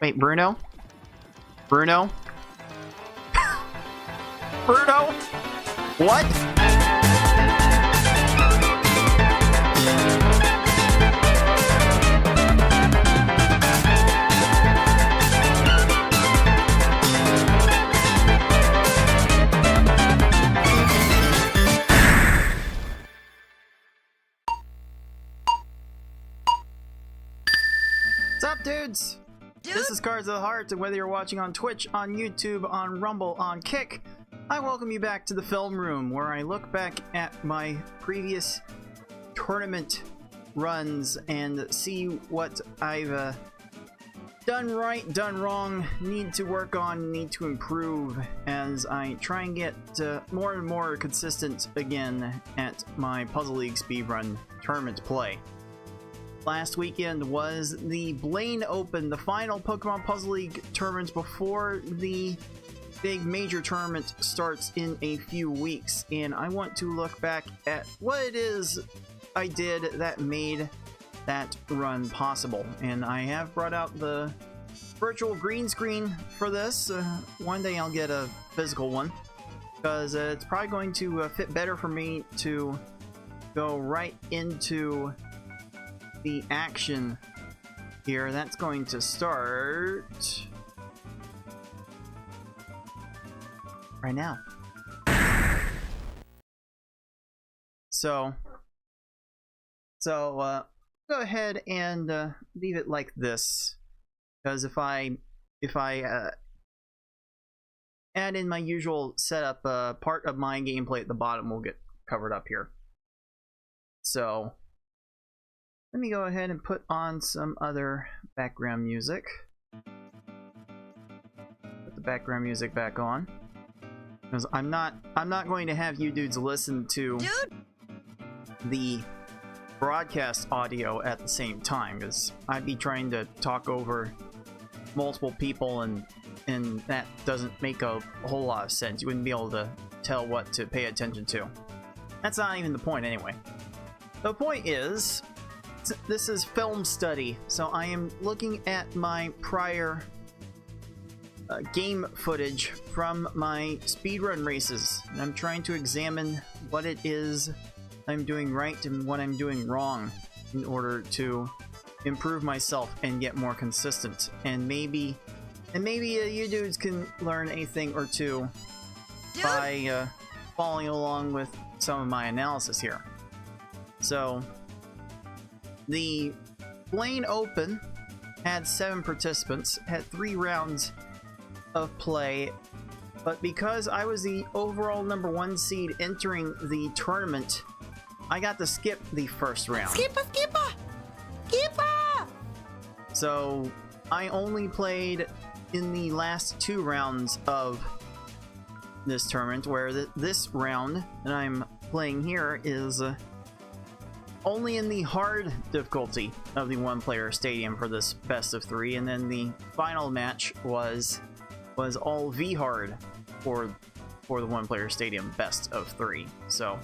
Wait, Bruno? Bruno? Bruno? What? What's up, dudes? This is Cards of the Heart, and whether you're watching on Twitch, on YouTube, on Rumble, on Kick, I welcome you back to the film room, where I look back at my previous tournament runs and see what I've done right, done wrong, need to work on, need to improve, as I try and get more and more consistent again at my Puzzle League Speedrun tournament play. Last weekend was the Blaine Open, the final Pokemon Puzzle League tournament before the big major tournament starts in a few weeks, and I want to look back at what it is I did that made that run possible. And I have brought out the virtual green screen for this. One day I'll get a physical one, because it's probably going to fit better for me to go right into the action here. That's going to start right now. So go ahead and leave it like this, because if I add in my usual setup, part of my gameplay at the bottom will get covered up here. So let me go ahead and put on some other background music. Put the background music back on, because I'm not going to have you dudes listen to the broadcast audio at the same time, because I'd be trying to talk over multiple people, and that doesn't make a whole lot of sense. You wouldn't be able to tell what to pay attention to. That's not even the point anyway. The point is, this is film study, so I am looking at my prior game footage from my speedrun races, and I'm trying to examine what it is I'm doing right and what I'm doing wrong in order to improve myself and get more consistent. And maybe you dudes can learn a thing or two by following along with some of my analysis here. So the Blaine Open had 7 participants, had 3 rounds of play, but because I was the overall #1 seed entering the tournament, I got to skip the first round. Skipper! So I only played in the last 2 rounds of this tournament, where this round that I'm playing here is only in the hard difficulty of the 1-player stadium for this best of 3, and then the final match was all V-hard for the 1-player stadium best of 3. So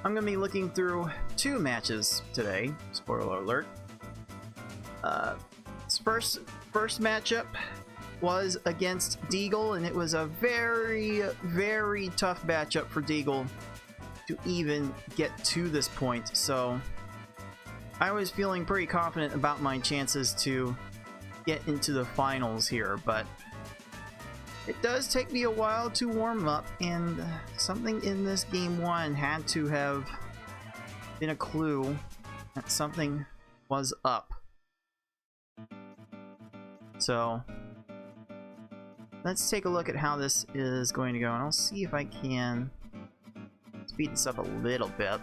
I'm gonna be looking through 2 matches today. Spoiler alert. First matchup was against Deagle, and it was a very, very tough matchup for Deagle to even get to this point. So I was feeling pretty confident about my chances to get into the finals here, but it does take me a while to warm up, and something in this game 1 had to have been a clue that something was up. So let's take a look at how this is going to go, and I'll see if I can speed this up a little bit.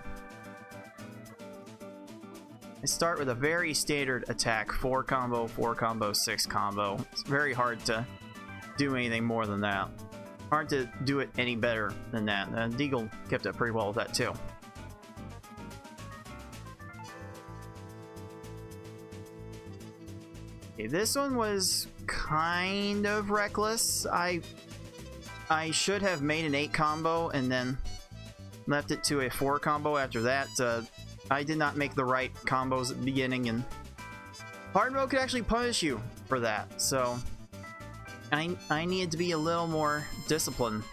I start with a very standard attack, 4 combo, 4 combo, 6 combo. It's very hard to do anything more than that. Hard to do it any better than that. Deagle kept up pretty well with that too. Okay, this one was kind of reckless. I should have made an 8 combo and then left it to a 4 combo after that. I did not make the right combos at the beginning, and hard mode could actually punish you for that. So I needed to be a little more disciplined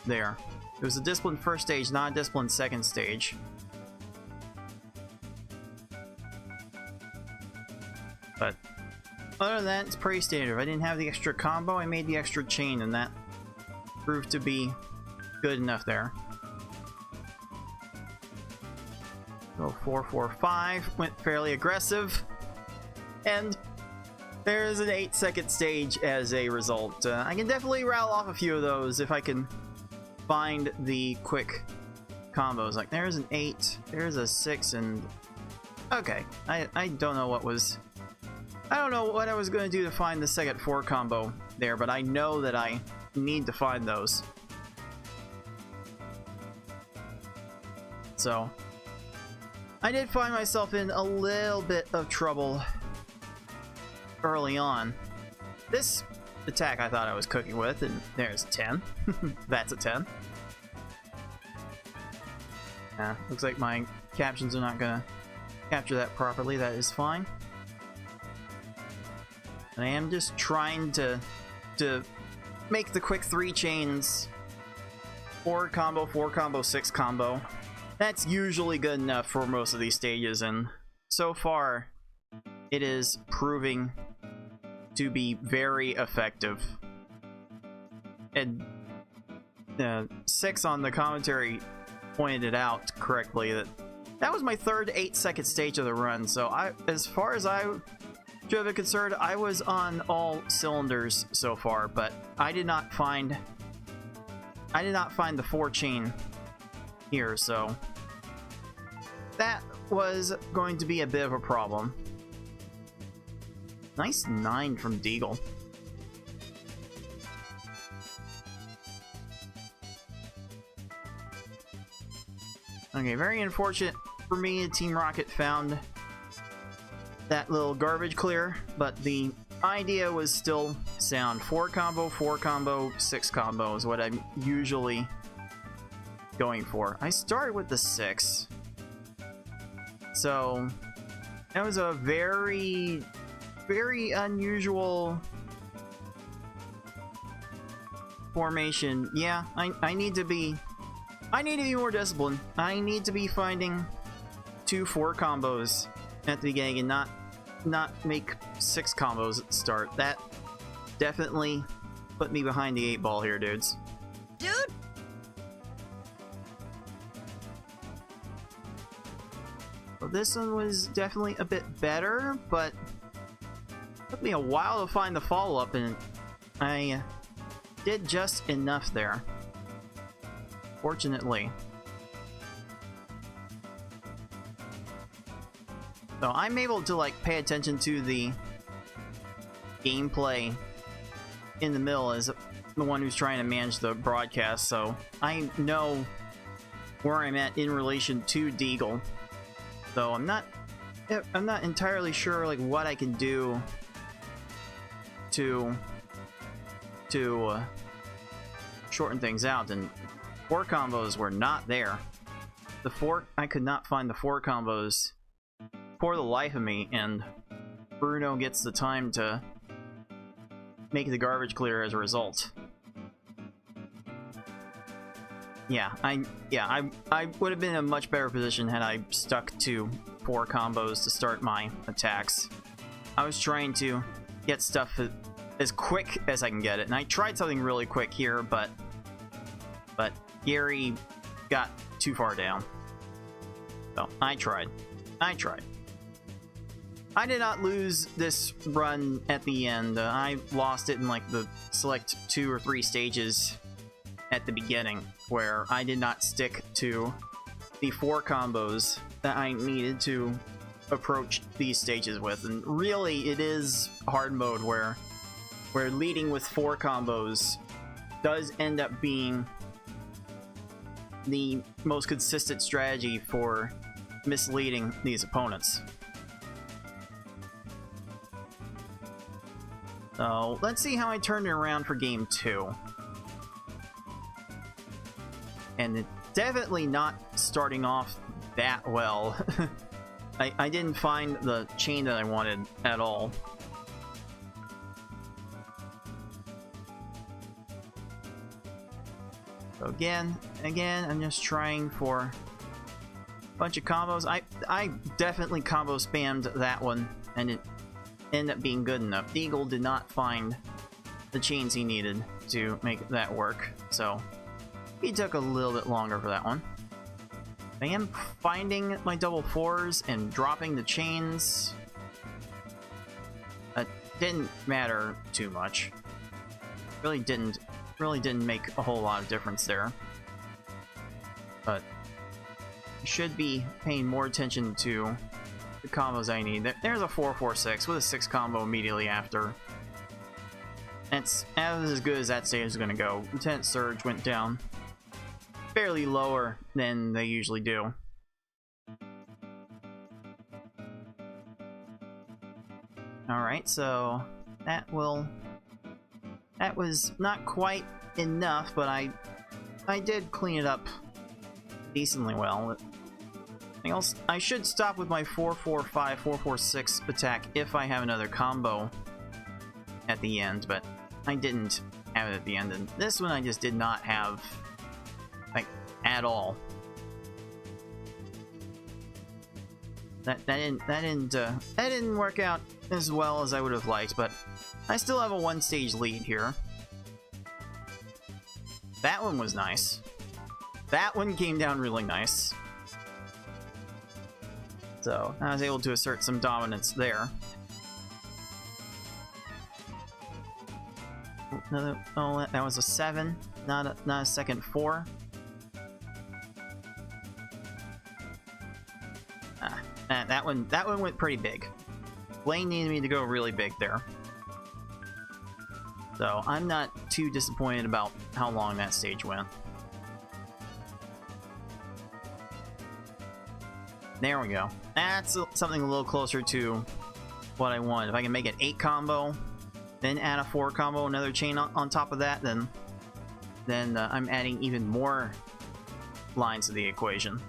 there. It was a disciplined first stage, not a disciplined second stage. But other than that, it's pretty standard. If I didn't have the extra combo, I made the extra chain, and that proved to be good enough there. So 4-4-5 went fairly aggressive, and there's an 8-second stage as a result. I can definitely rattle off a few of those if I can find the quick combos. Like there's an 8, there's a 6, and okay, I don't know what was. I don't know what I was going to do to find the second 4 combo there, but I know that I need to find those. So I did find myself in a little bit of trouble early on. This attack I thought I was cooking with, and there's 10. That's a 10. Looks like my captions are not gonna capture that properly. That is fine. I am just trying to make the quick 3 chains. 4 combo, 6 combo. That's usually good enough for most of these stages, and so far it is proving to be very effective. And 6 on the commentary pointed it out correctly that was my third 8-second stage of the run, so as far as I should have concerned, I was on all cylinders so far, but I did not find the 4 chain here, so that was going to be a bit of a problem. Nice 9 from Deagle. Okay, very unfortunate for me. Team Rocket found that little garbage clear, but the idea was still sound. 4 combo, 6 combo is what I'm usually going for. I started with the 6. So that was a very, very unusual formation. Yeah, I need to be more disciplined. I need to be finding 2 4 combos at the beginning and not make 6 combos at the start. That definitely put me behind the 8 ball here, dudes. Dude! Well, this one was definitely a bit better, but it took me a while to find the follow-up, and I did just enough there. Fortunately. So I'm able to like pay attention to the gameplay in the middle as the one who's trying to manage the broadcast, so I know where I'm at in relation to Deagle. So I'm not entirely sure like what I can do to shorten things out, and 4 combos were not there. I could not find the 4 combos for the life of me, and Bruno gets the time to make the garbage clear as a result. Yeah, I would have been in a much better position had I stuck to 4 combos to start my attacks. I was trying to get stuff as quick as I can get it, and I tried something really quick here, but Gary got too far down. So I tried. I did not lose this run at the end. I lost it in like the select 2 or 3 stages at the beginning, where I did not stick to the 4 combos that I needed to approach these stages with. And really, it is hard mode where leading with 4 combos does end up being the most consistent strategy for misleading these opponents. So let's see how I turned it around for game 2. And it's definitely not starting off that well. I didn't find the chain that I wanted at all. So again, I'm just trying for a bunch of combos. I definitely combo spammed that one, and it ended up being good enough. Deagle did not find the chains he needed to make that work, so he took a little bit longer for that one. I am finding my double fours and dropping the chains. That didn't matter too much. Really didn't make a whole lot of difference there. But I should be paying more attention to the combos I need. There's a 4-4-6 with a 6 combo immediately after. That's as good as that stage is going to go. Lieutenant Surge went down fairly lower than they usually do. Alright, so that was not quite enough, but I did clean it up decently well. Anything else? I should stop with my 4-4-5, 4-4-6 attack if I have another combo at the end, but I didn't have it at the end, and this one I just did not have, like, at all. That didn't work out as well as I would have liked, but I still have a 1-stage lead here. That one was nice. That one came down really nice. So I was able to assert some dominance there. Another, oh, that was a 7, not a second 4. That one went pretty big. Blaine needed me to go really big there. So I'm not too disappointed about how long that stage went. There we go. That's something a little closer to what I wanted. If I can make an 8 combo, then add a 4 combo, another chain on top of that, then I'm adding even more lines to the equation.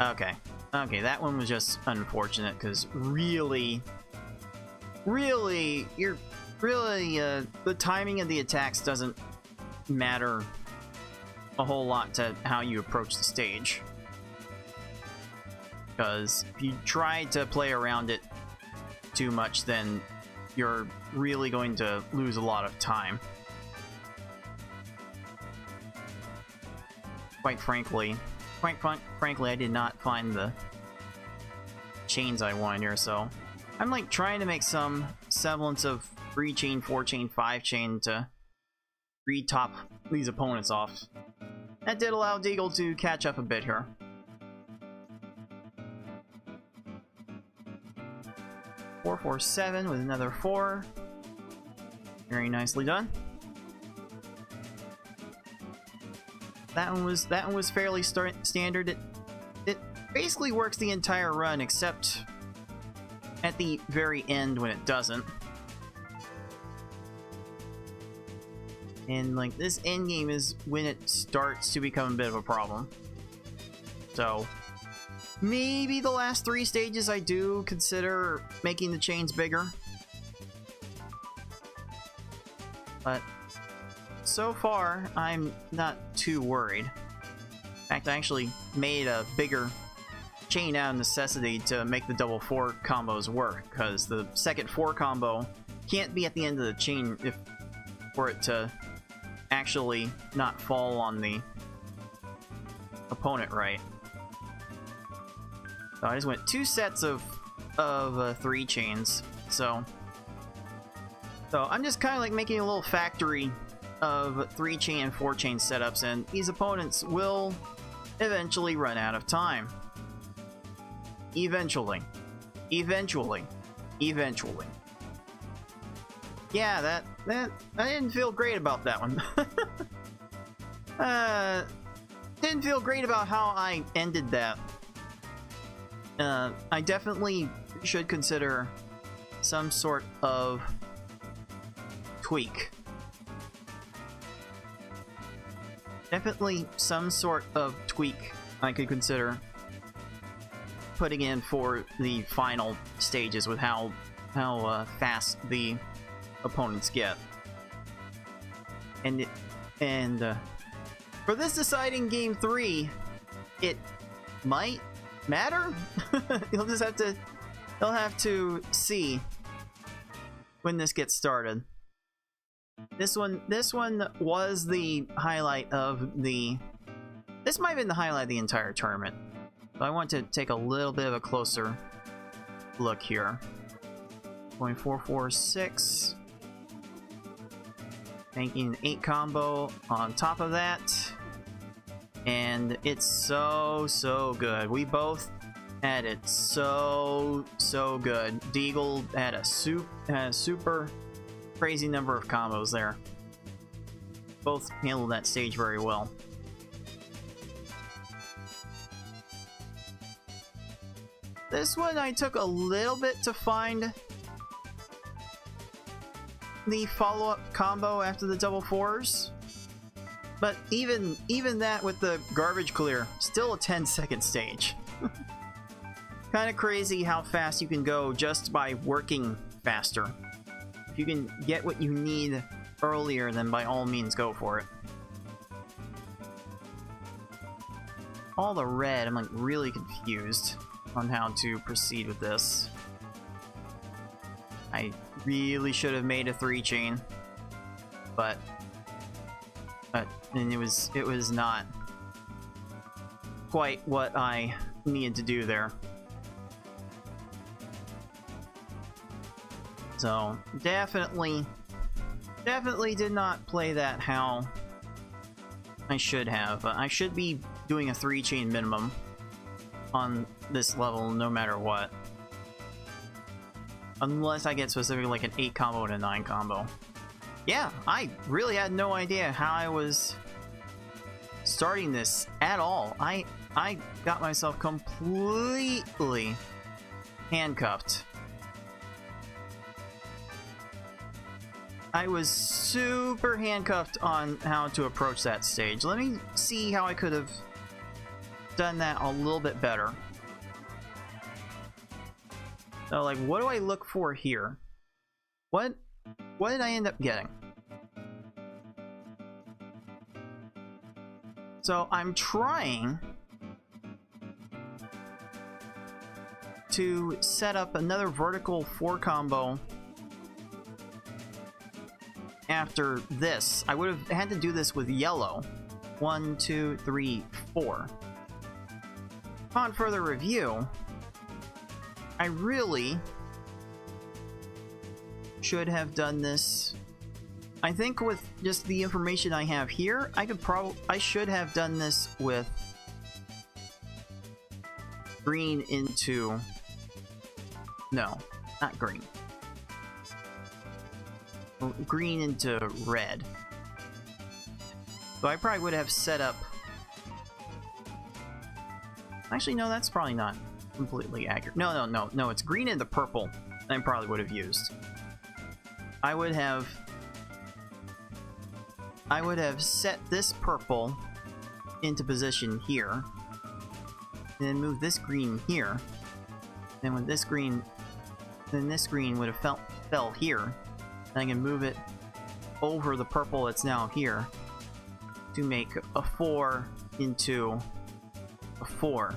Okay, that one was just unfortunate, because really, the timing of the attacks doesn't matter a whole lot to how you approach the stage. Because if you try to play around it too much, then you're really going to lose a lot of time. Quite frankly, I did not find the chains I wanted here, so I'm like trying to make some semblance of 3-chain, 4-chain, 5-chain to re-top these opponents off. That did allow Deagle to catch up a bit here. Four, 4, 7 with another 4. Very nicely done. That one was fairly standard. It basically works the entire run except at the very end when it doesn't. And like this end game is when it starts to become a bit of a problem. So maybe the last 3 stages I do consider making the chains bigger. But so far, I'm not too worried. In fact, I actually made a bigger chain out of necessity to make the double 4 combos work, because the second 4 combo can't be at the end of the chain for it to actually not fall on the opponent right. So I just went 2 sets of 3 chains, so I'm just kind of like making a little factory of 3-chain and 4-chain setups, and these opponents will eventually run out of time. Eventually. Yeah, that I didn't feel great about that one. Didn't feel great about how I ended that. I definitely should consider some sort of tweak. Definitely some sort of tweak I could consider putting in for the final stages with how fast the opponents get. And for this deciding game 3, it might matter. You'll have to see when this gets started. This one was the highlight of the. This might have been the highlight of the entire tournament. So I want to take a little bit of a closer look here. 0.446. Making an 8 combo on top of that. And it's so good. We both had it so good. Deagle had a super crazy number of combos there. Both handled that stage very well. This one I took a little bit to find the follow-up combo after the double fours, but even that with the garbage clear, still a 10-second stage. Kind of crazy how fast you can go just by working faster. If you can get what you need earlier, then by all means go for it. All the red, I'm like really confused on how to proceed with this. I really should have made a 3-chain, but and it was not quite what I needed to do there. So definitely did not play that how I should have. I should be doing a 3-chain minimum on this level no matter what. Unless I get specifically like an 8 combo and a 9 combo. Yeah, I really had no idea how I was starting this at all. I got myself completely handcuffed. I was super handcuffed on how to approach that stage. Let me see how I could have done that a little bit better. So, like, what do I look for here? What did I end up getting? So, I'm trying to set up another vertical 4 combo after this. I would have had to do this with yellow. 1, 2, 3, 4. Upon further review, I really should have done this. I think with just the information I have here, I should have done this with green into... No, not green. Green into red. So I probably would have set up... Actually, no, that's probably not completely accurate. No, it's green into purple. I probably would have used. I would have set this purple into position here, and then move this green here. Then with this green, then this green would have fell here. And I can move it over the purple that's now here to make a 4 into a 4.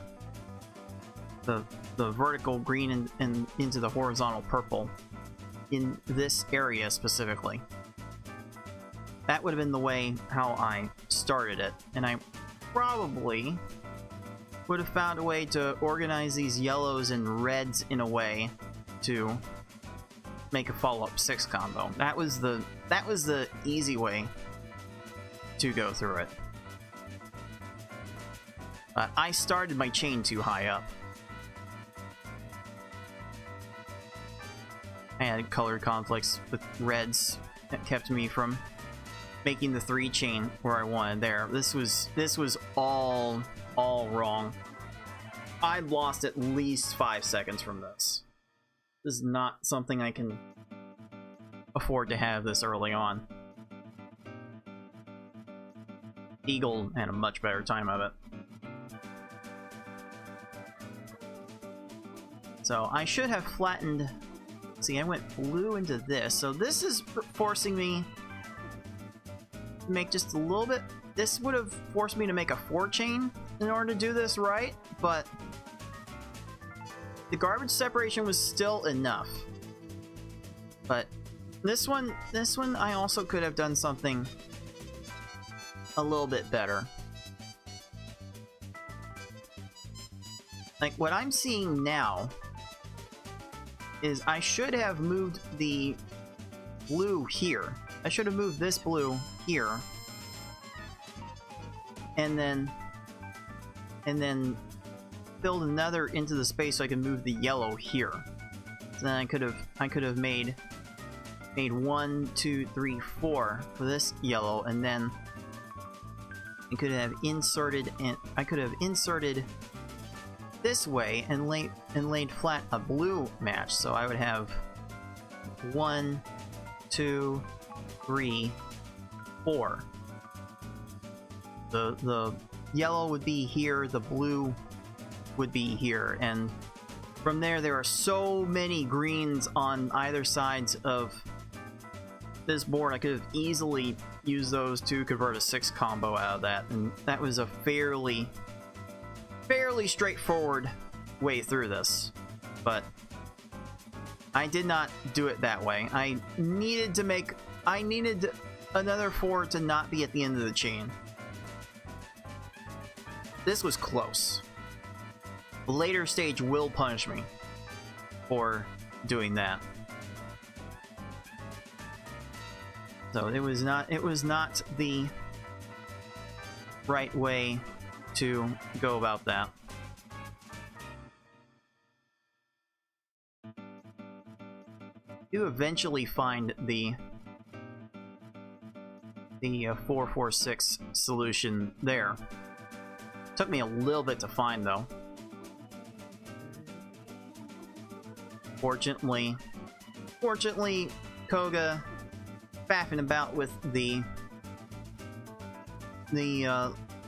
The vertical green and into the horizontal purple in this area specifically. That would have been the way how I started it, and I probably would have found a way to organize these yellows and reds in a way to make a follow-up 6 combo. That was the easy way to go through it. I started my chain too high up. I had color conflicts with reds that kept me from making the 3-chain where I wanted there. This was all wrong. I lost at least 5 seconds from this. This is not something I can afford to have this early on. Eagle had a much better time of it. So I should have flattened See, I went blue into this, so this is forcing me to make just a little bit. This would have forced me to make a 4-chain in order to do this right, but the garbage separation was still enough. But this one I also could have done something a little bit better. Like, what I'm seeing now is I should have moved the blue here. I should have moved this blue here. And then filled another into the space so I can move the yellow here. So then I could have made 1, 2, 3, 4 for this yellow, and then I could have inserted this way and laid flat a blue match. So I would have 1, 2, 3, 4. The yellow would be here, the blue would be here, and from there are so many greens on either sides of this board. I could have easily used those to convert a 6 combo out of that, and that was a fairly straightforward way through this. But I did not do it that way. I needed another 4 to not be at the end of the chain. This was close. The later stage will punish me for doing that. So it was not the right way to go about that. You eventually find the 446 solution there. Took me a little bit to find, though. Fortunately, Koga faffing about with the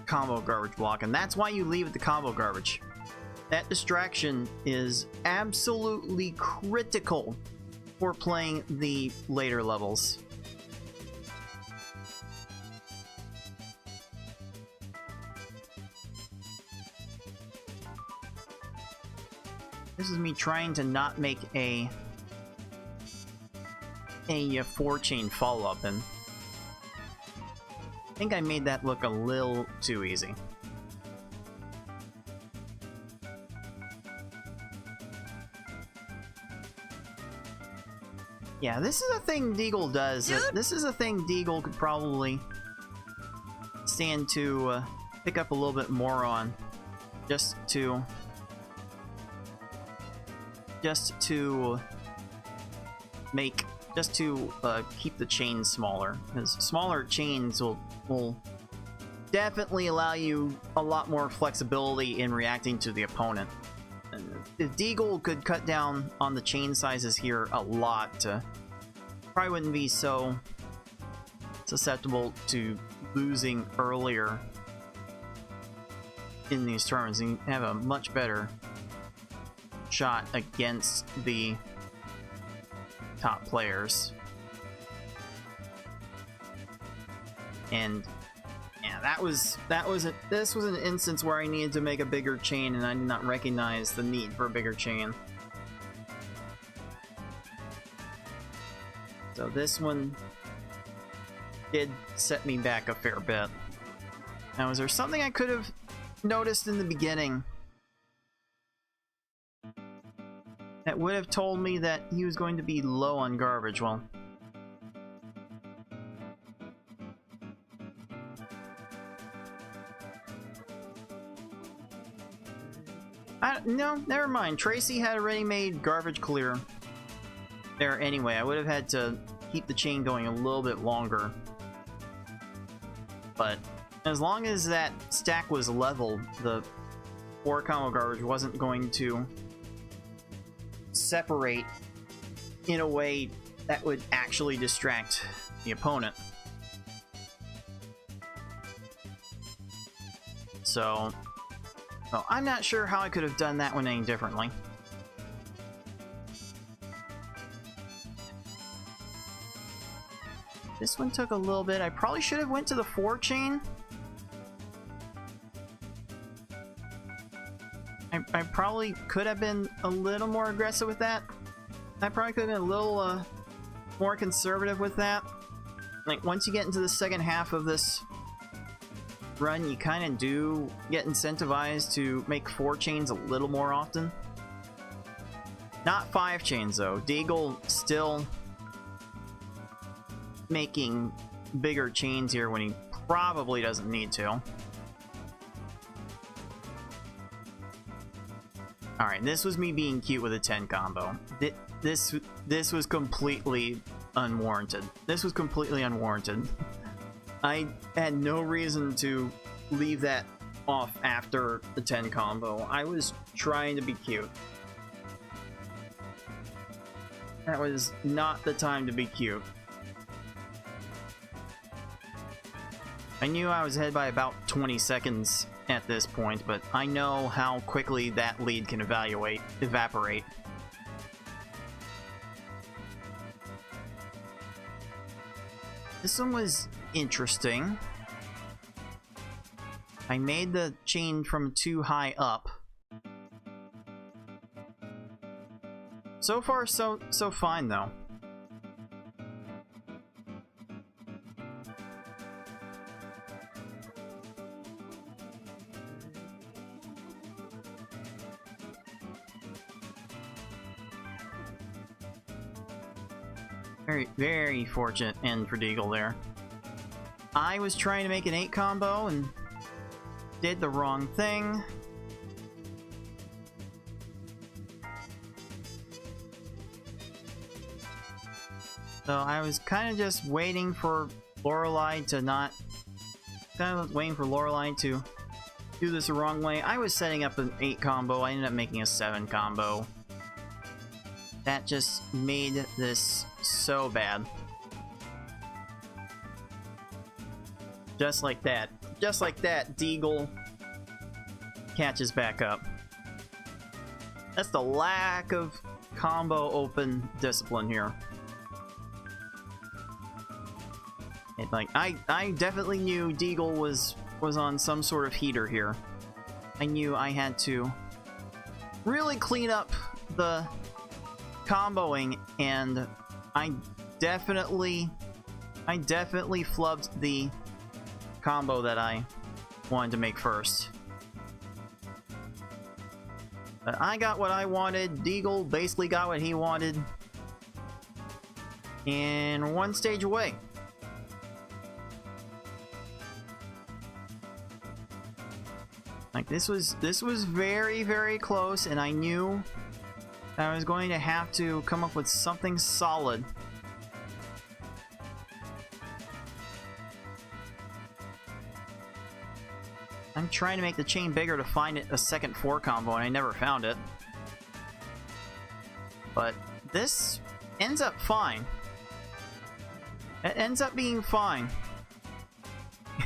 combo garbage block, and that's why you leave it the combo garbage. That distraction is absolutely critical for playing the later levels. This is me trying to not make a 4-chain follow-up, and I think I made that look a little too easy. Yeah, this is a thing Deagle does. This is a thing Deagle could probably stand to pick up a little bit more on, just to keep the chains smaller, because smaller chains will definitely allow you a lot more flexibility in reacting to the opponent. And if Deagle could cut down on the chain sizes here a lot, probably wouldn't be so susceptible to losing earlier in these tournaments, and have a much better shot against the top players. And yeah, this was an instance where I needed to make a bigger chain, and I did not recognize the need for a bigger chain. So this one did set me back a fair bit. Now, is there something I could have noticed in the beginning that would have told me that he was going to be low on garbage? Well, no, never mind. Tracy had already made garbage clear there anyway. I would have had to keep the chain going a little bit longer. But as long as that stack was level, the 4 combo garbage wasn't going to separate in a way that would actually distract the opponent. So, well, I'm not sure how I could have done that one any differently. This one took a little bit. I probably should have went to the 4-chain. I probably could have been a little more aggressive with that. I probably could have been a little more conservative with that. Like, once you get into the second half of this run, you kind of do get incentivized to make 4 chains a little more often. Not 5 chains, though. Deagle still making bigger chains here when he probably doesn't need to. Alright, this was me being cute with a 10 combo. This was completely unwarranted. This was completely unwarranted. I had no reason to leave that off after the 10 combo. I was trying to be cute. That was not the time to be cute. I knew I was ahead by about 20 seconds at this point, but I know how quickly that lead can evaporate. This one was interesting. I made the chain from too high up. So far, so fine, though. Very, very fortunate end for Deagle there. I was trying to make an 8 combo and did the wrong thing. So I was kind of just waiting for Lorelei to not... waiting for Lorelei to do this the wrong way. I was setting up an 8 combo. I ended up making a 7 combo. That just made this so bad. Just like that. Just like that, Deagle catches back up. That's the lack of combo open discipline here. Like, I definitely knew Deagle was on some sort of heater here. I knew I had to really clean up the comboing, and I definitely flubbed the combo that I wanted to make first. But I got what I wanted. Deagle basically got what he wanted. And one stage away. Like, this was very, very close, and I knew I was going to have to come up with something solid. I'm trying to make the chain bigger to find a second 4 combo, and I never found it. But this ends up fine. It ends up being fine.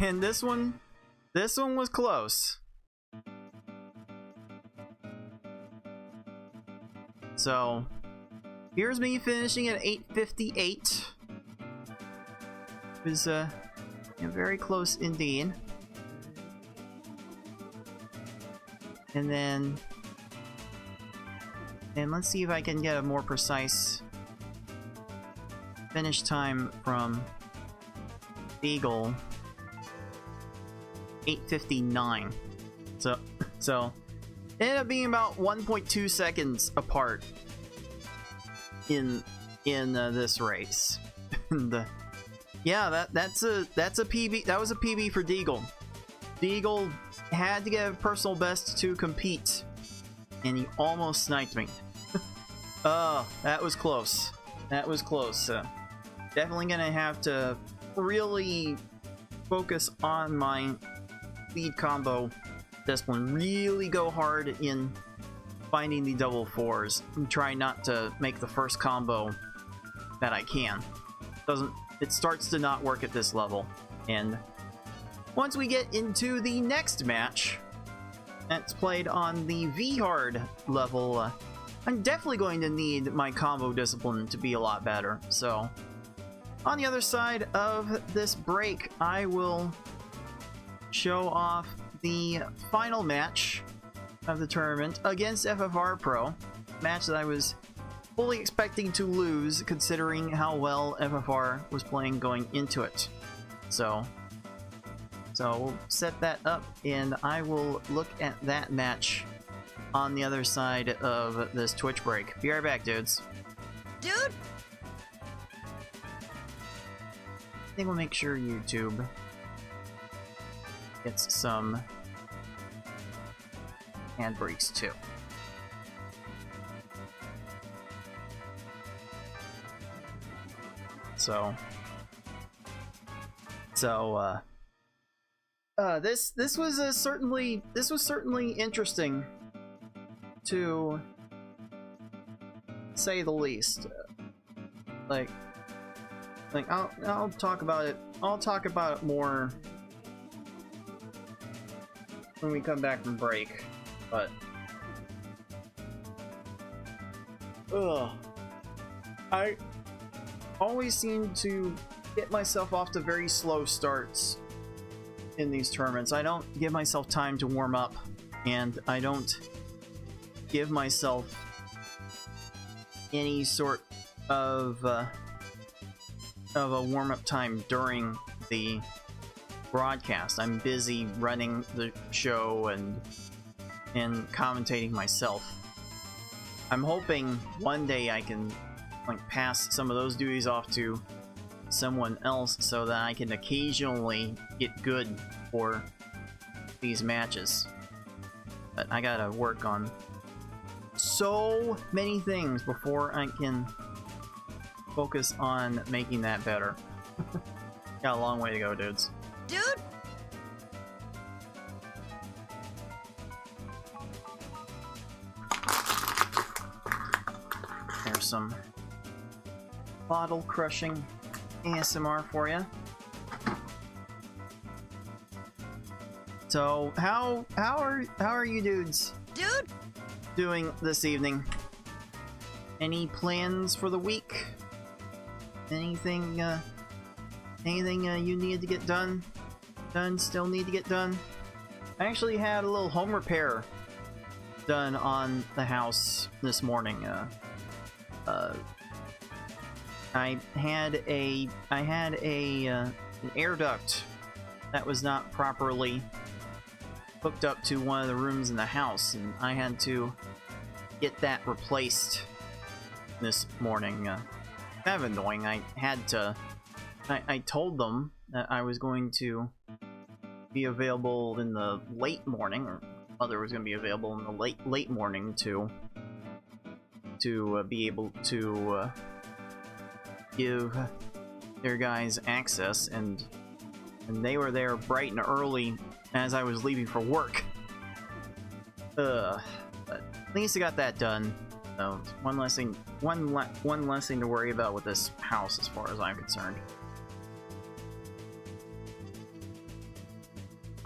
And this one was close. So, here's me finishing at 858. It was very close indeed. And then let's see if I can get a more precise finish time from Deagle. 8:59. So it ended up being about 1.2 seconds apart in this race. And yeah, that's a PB. That was a PB for Deagle. Deagle had to get a personal best to compete, and he almost sniped me. Oh, that was close. That was close. Definitely gonna have to really focus on my lead combo discipline. Really go hard in finding the double 4s. I'm trying not to make the first combo that I can. It starts to not work at this level. And once we get into the next match, that's played on the V-Hard level, I'm definitely going to need my combo discipline to be a lot better. So On the other side of this break, I will show off the final match of the tournament against FFR Pro. Match that I was fully expecting to lose, considering how well FFR was playing going into it. So we'll set that up, and I will look at that match on the other side of this Twitch break. Be right back, dudes. Dude! I think we'll make sure YouTube gets some hand breaks too. This was certainly interesting, to say the least. Like I'll talk about it. I'll talk about it more when we come back from break. But I always seem to get myself off to very slow starts in these tournaments. I don't give myself time to warm up, and I don't give myself any sort of a warm-up time during the broadcast. I'm busy running the show and commentating myself. I'm hoping one day I can pass some of those duties off to someone else so that I can occasionally get good for these matches. But I gotta work on so many things before I can focus on making that better. Got a long way to go, dudes. Dude! There's some bottle crushing ASMR for you. So, how are you dudes? Dude! Doing this evening? Any plans for the week? Anything you need to get done? Still need to get done? I actually had a little home repair done on the house this morning. I had an air duct that was not properly hooked up to one of the rooms in the house, and I had to get that replaced this morning. Kind of annoying. I told them that I was going to be available in the late morning, or mother was going to be available in the late morning to be able to give their guys access, and they were there bright and early as I was leaving for work. But at least I got that done. So one less thing to worry about with this house, as far as I'm concerned.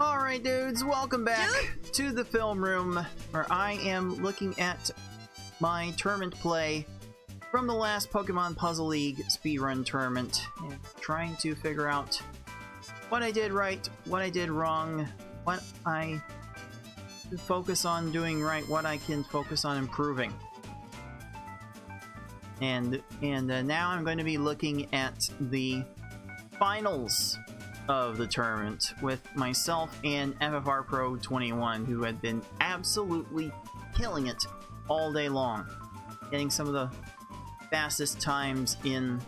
Alright, dudes, welcome back to the film room, where I am looking at my tournament play from the last Pokemon Puzzle League Speedrun tournament, and trying to figure out what I did right, what I did wrong, what I should focus on doing right, what I can focus on improving. And now I'm going to be looking at the finals of the tournament with myself and FFR Pro 21, who had been absolutely killing it all day long, getting some of the fastest times in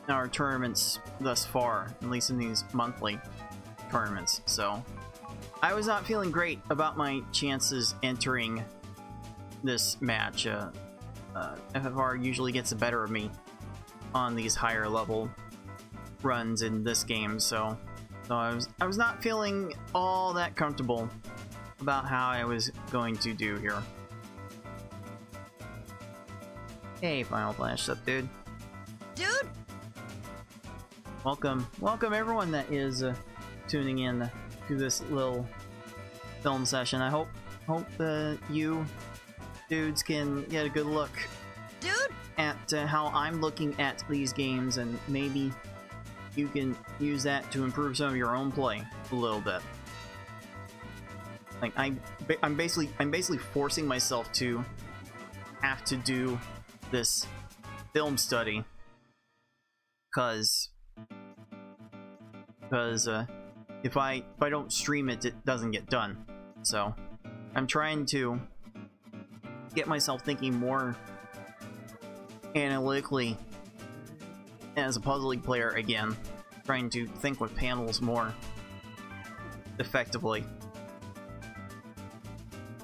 our tournaments thus far, at least in these monthly tournaments. So I was not feeling great about my chances entering this match. FFR usually gets the better of me on these higher level runs in this game, so I was not feeling all that comfortable about how I was going to do here. Hey, Final Flash, up, dude? Dude! Welcome everyone that is tuning in to this little film session. I hope you dudes can get a good look Dude! at how I'm looking at these games, and maybe you can use that to improve some of your own play a little bit. Like I'm basically forcing myself to have to do this film study because if I don't stream it, it doesn't get done. So I'm trying to get myself thinking more analytically as a Puzzle League player again, trying to think with panels more effectively.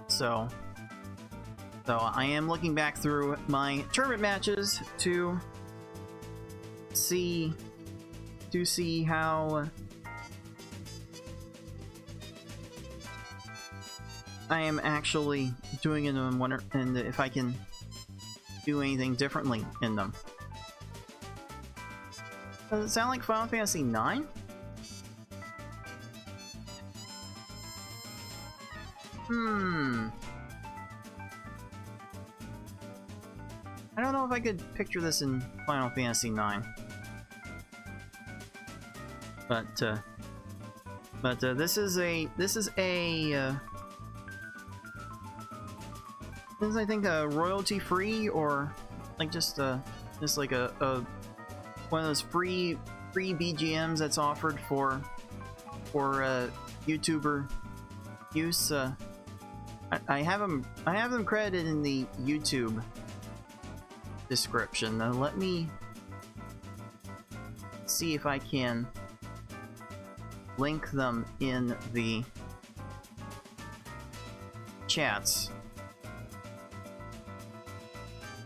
So I am looking back through my tournament matches to see how I am actually doing in them, and if I can do anything differently in them. Does it sound like Final Fantasy IX? I don't know if I could picture this in Final Fantasy IX. But this is I think a royalty free, or like just like a one of those free BGMs that's offered for YouTuber use. I have them credited in the YouTube description. Now let me see if I can link them in the chats,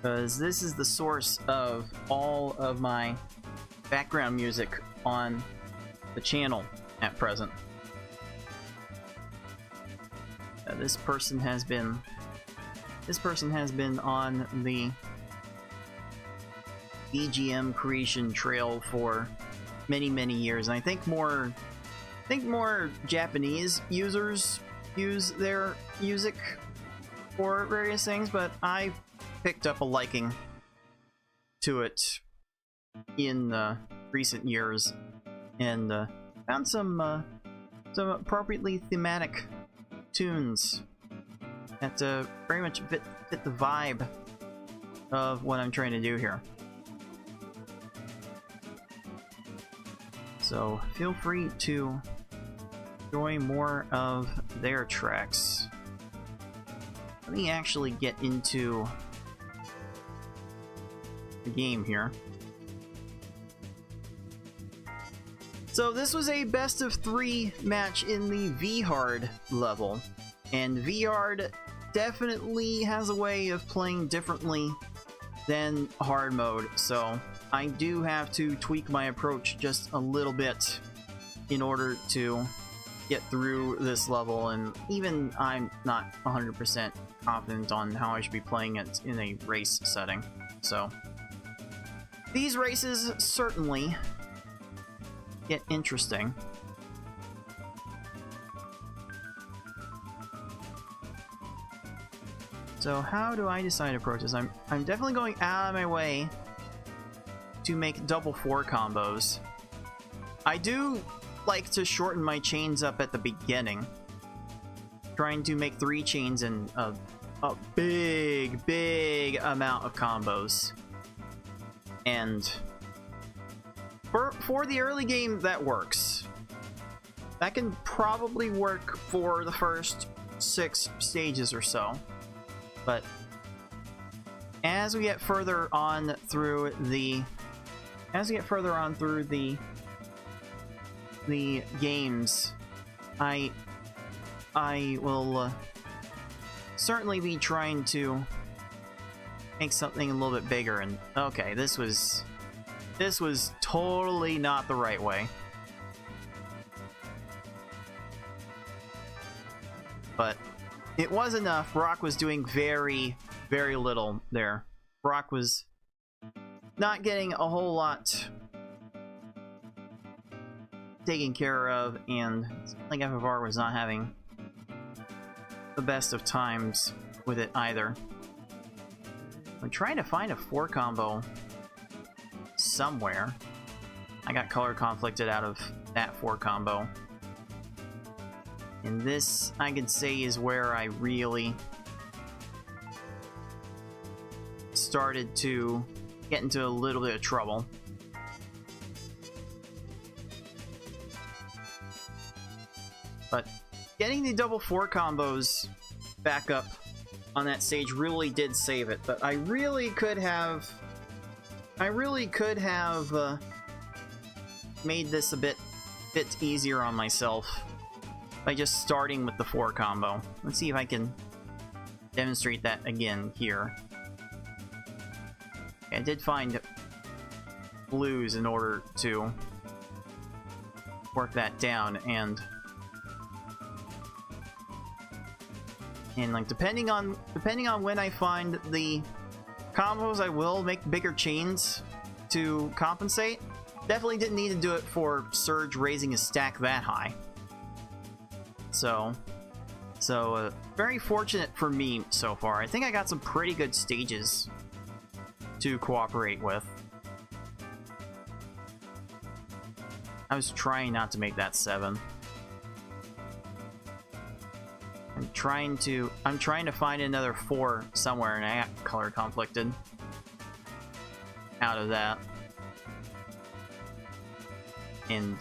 because this is the source of all of my background music on the channel at present. This person has been on the BGM creation trail for many years, and I think more Japanese users use their music for various things, but I picked up a liking to it in recent years, and found some appropriately thematic tunes that very much fit the vibe of what I'm trying to do here. So feel free to enjoy more of their tracks. Let me actually get into the game here. So this was a best of 3 match in the V-Hard level, and V-Hard definitely has a way of playing differently than hard mode, so I do have to tweak my approach just a little bit in order to get through this level, and even I'm not 100% confident on how I should be playing it in a race setting. So these races certainly get interesting. So how do I decide approaches? I'm definitely going out of my way to make double 4 combos. I do like to shorten my chains up at the beginning, trying to make 3 chains and a big amount of combos. And for the early game, that works. That can probably work for the first 6 stages or so. But as we get further on through the games, I will certainly be trying to make something a little bit bigger. And okay, this was totally not the right way. But it was enough. Brock was doing very little there. Brock was not getting a whole lot taken care of, and I think FFR was not having the best of times with it either. I'm trying to find a 4 combo somewhere. I got color conflicted out of that 4 combo. And this, I could say, is where I really started to get into a little bit of trouble. But getting the double 4 combos back up on that stage really did save it. But I really could have made this a bit easier on myself by just starting with the 4 combo. Let's see if I can demonstrate that again here. I did find blues in order to work that down, and like depending on when I find the combos, I will make bigger chains to compensate. Definitely didn't need to do it for Surge raising his stack that high. So very fortunate for me so far. I think I got some pretty good stages to cooperate with. I was trying not to make that 7. I'm trying to find another 4 somewhere, and I got color conflicted out of that. And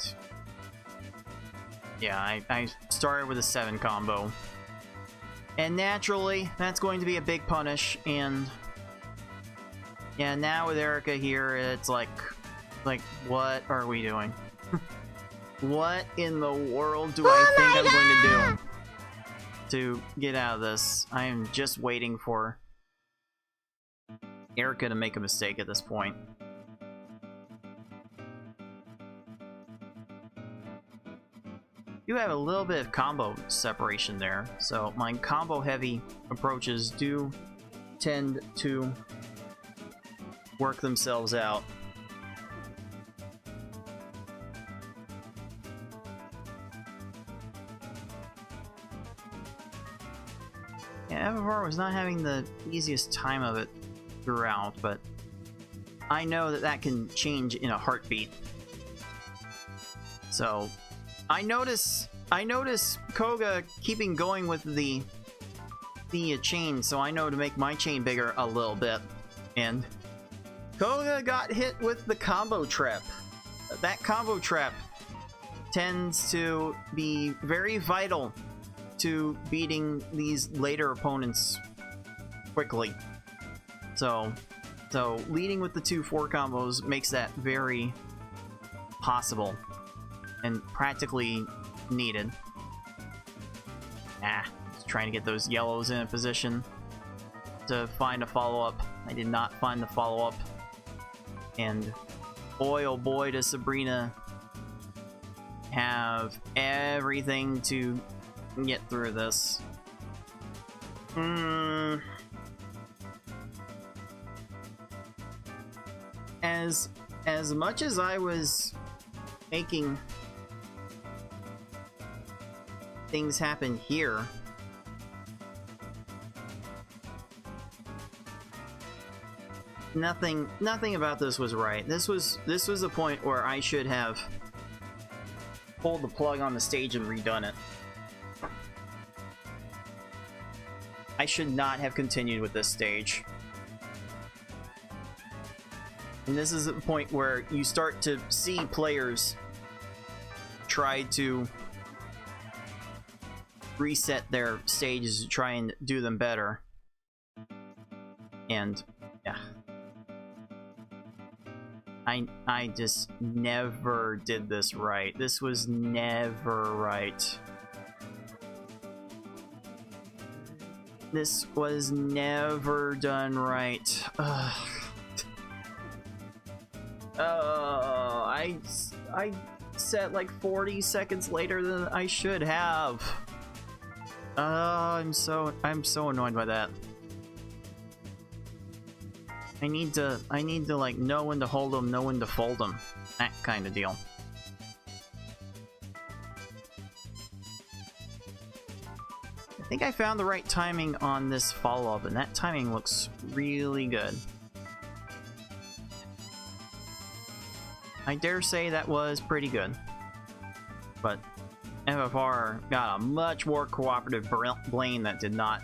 yeah, I started with a 7 combo. And naturally, that's going to be a big punish, and yeah, now with Erica here, it's like what are we doing? What in the world do I think I'm going to do to get out of this? I am just waiting for Erica to make a mistake at this point. Do have a little bit of combo separation there, so my combo heavy approaches do tend to work themselves out. Yeah, Evavar was not having the easiest time of it throughout, but I know that that can change in a heartbeat. So I notice Koga keeping going with the chain, so I know to make my chain bigger a little bit. And Koga got hit with the combo trap. That combo trap tends to be very vital to beating these later opponents quickly. So leading with the 2-4 combos makes that very possible and practically needed. Just trying to get those yellows in a position to find a follow-up. I did not find the follow-up. And boy, oh boy, does Sabrina have everything to get through this. As much as I was making things happen here, nothing about this was right. This was a point where I should have pulled the plug on the stage and redone it. I should not have continued with this stage. And this is a point where you start to see players try to reset their stages to try and do them better. And yeah, I just never did this right. This was never right. This was never done right. Ugh. I set like 40 seconds later than I should have. I'm so annoyed by that. I need to like know when to hold them, know when to fold them. That kind of deal. think I found the right timing on this follow-up, and that timing looks really good. I dare say that was pretty good. But FFR got a much more cooperative Blaine that did not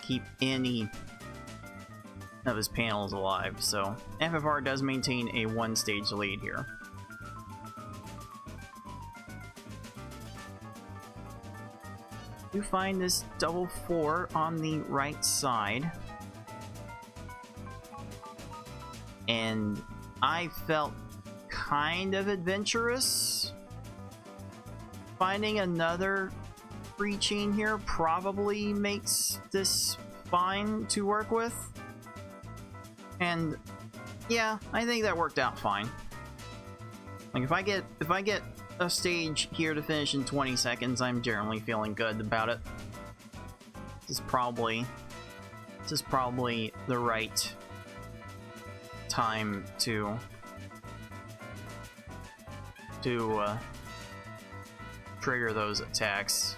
keep any of his panels alive, so FFR does maintain a one-stage lead here. You find this double 4 on the right side, and I felt kind of adventurous. Finding another free chain here probably makes this fine to work with. And yeah, I think that worked out fine. Like if I get a stage here to finish in 20 seconds, I'm generally feeling good about it. This is probably the right time to trigger those attacks.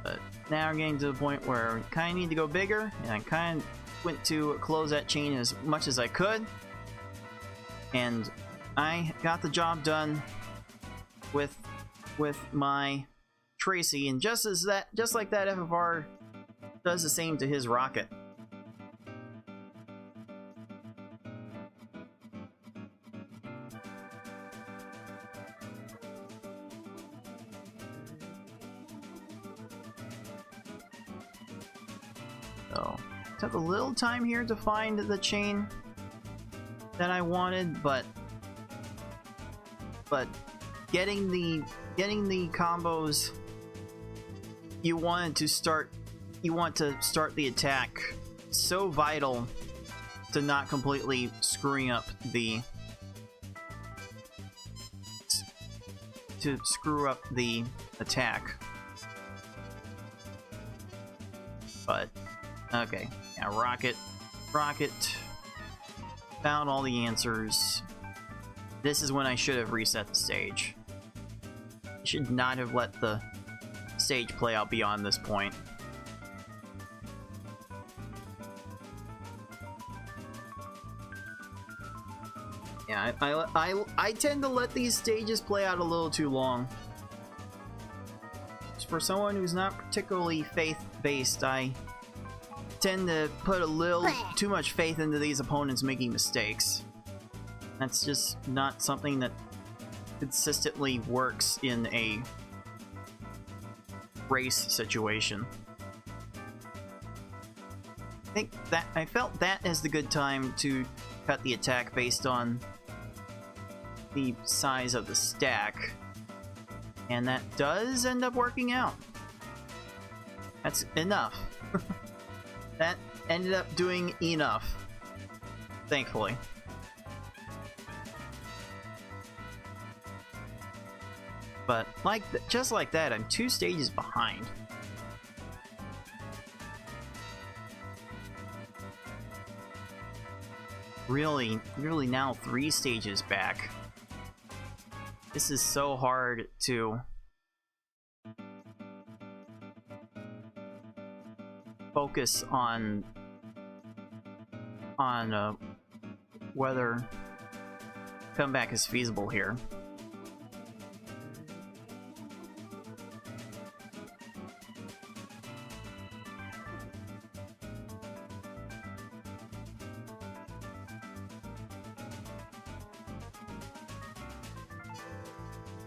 But now we're getting to the point where we kind of need to go bigger, and I kind of went to close that chain as much as I could, and I got the job done with my Tracy, and just like that, FFR does the same to his rocket. So, took a little time here to find the chain that I wanted, but getting the combos you want to start the attack so vital to not completely screwing up the attack. But okay, yeah, rocket found all the answers. This is when I should have reset the stage. I should not have let the stage play out beyond this point. Yeah, I tend to let these stages play out a little too long. For someone who's not particularly faith-based, I tend to put a little too much faith into these opponents making mistakes. That's just not something that consistently works in a race situation. I felt that as the good time to cut the attack based on the size of the stack, and that does end up working out. That's enough. That ended up doing enough, thankfully. But just like that, I'm 2 stages behind. Really now 3 stages back. This is so hard to focus on whether comeback is feasible here.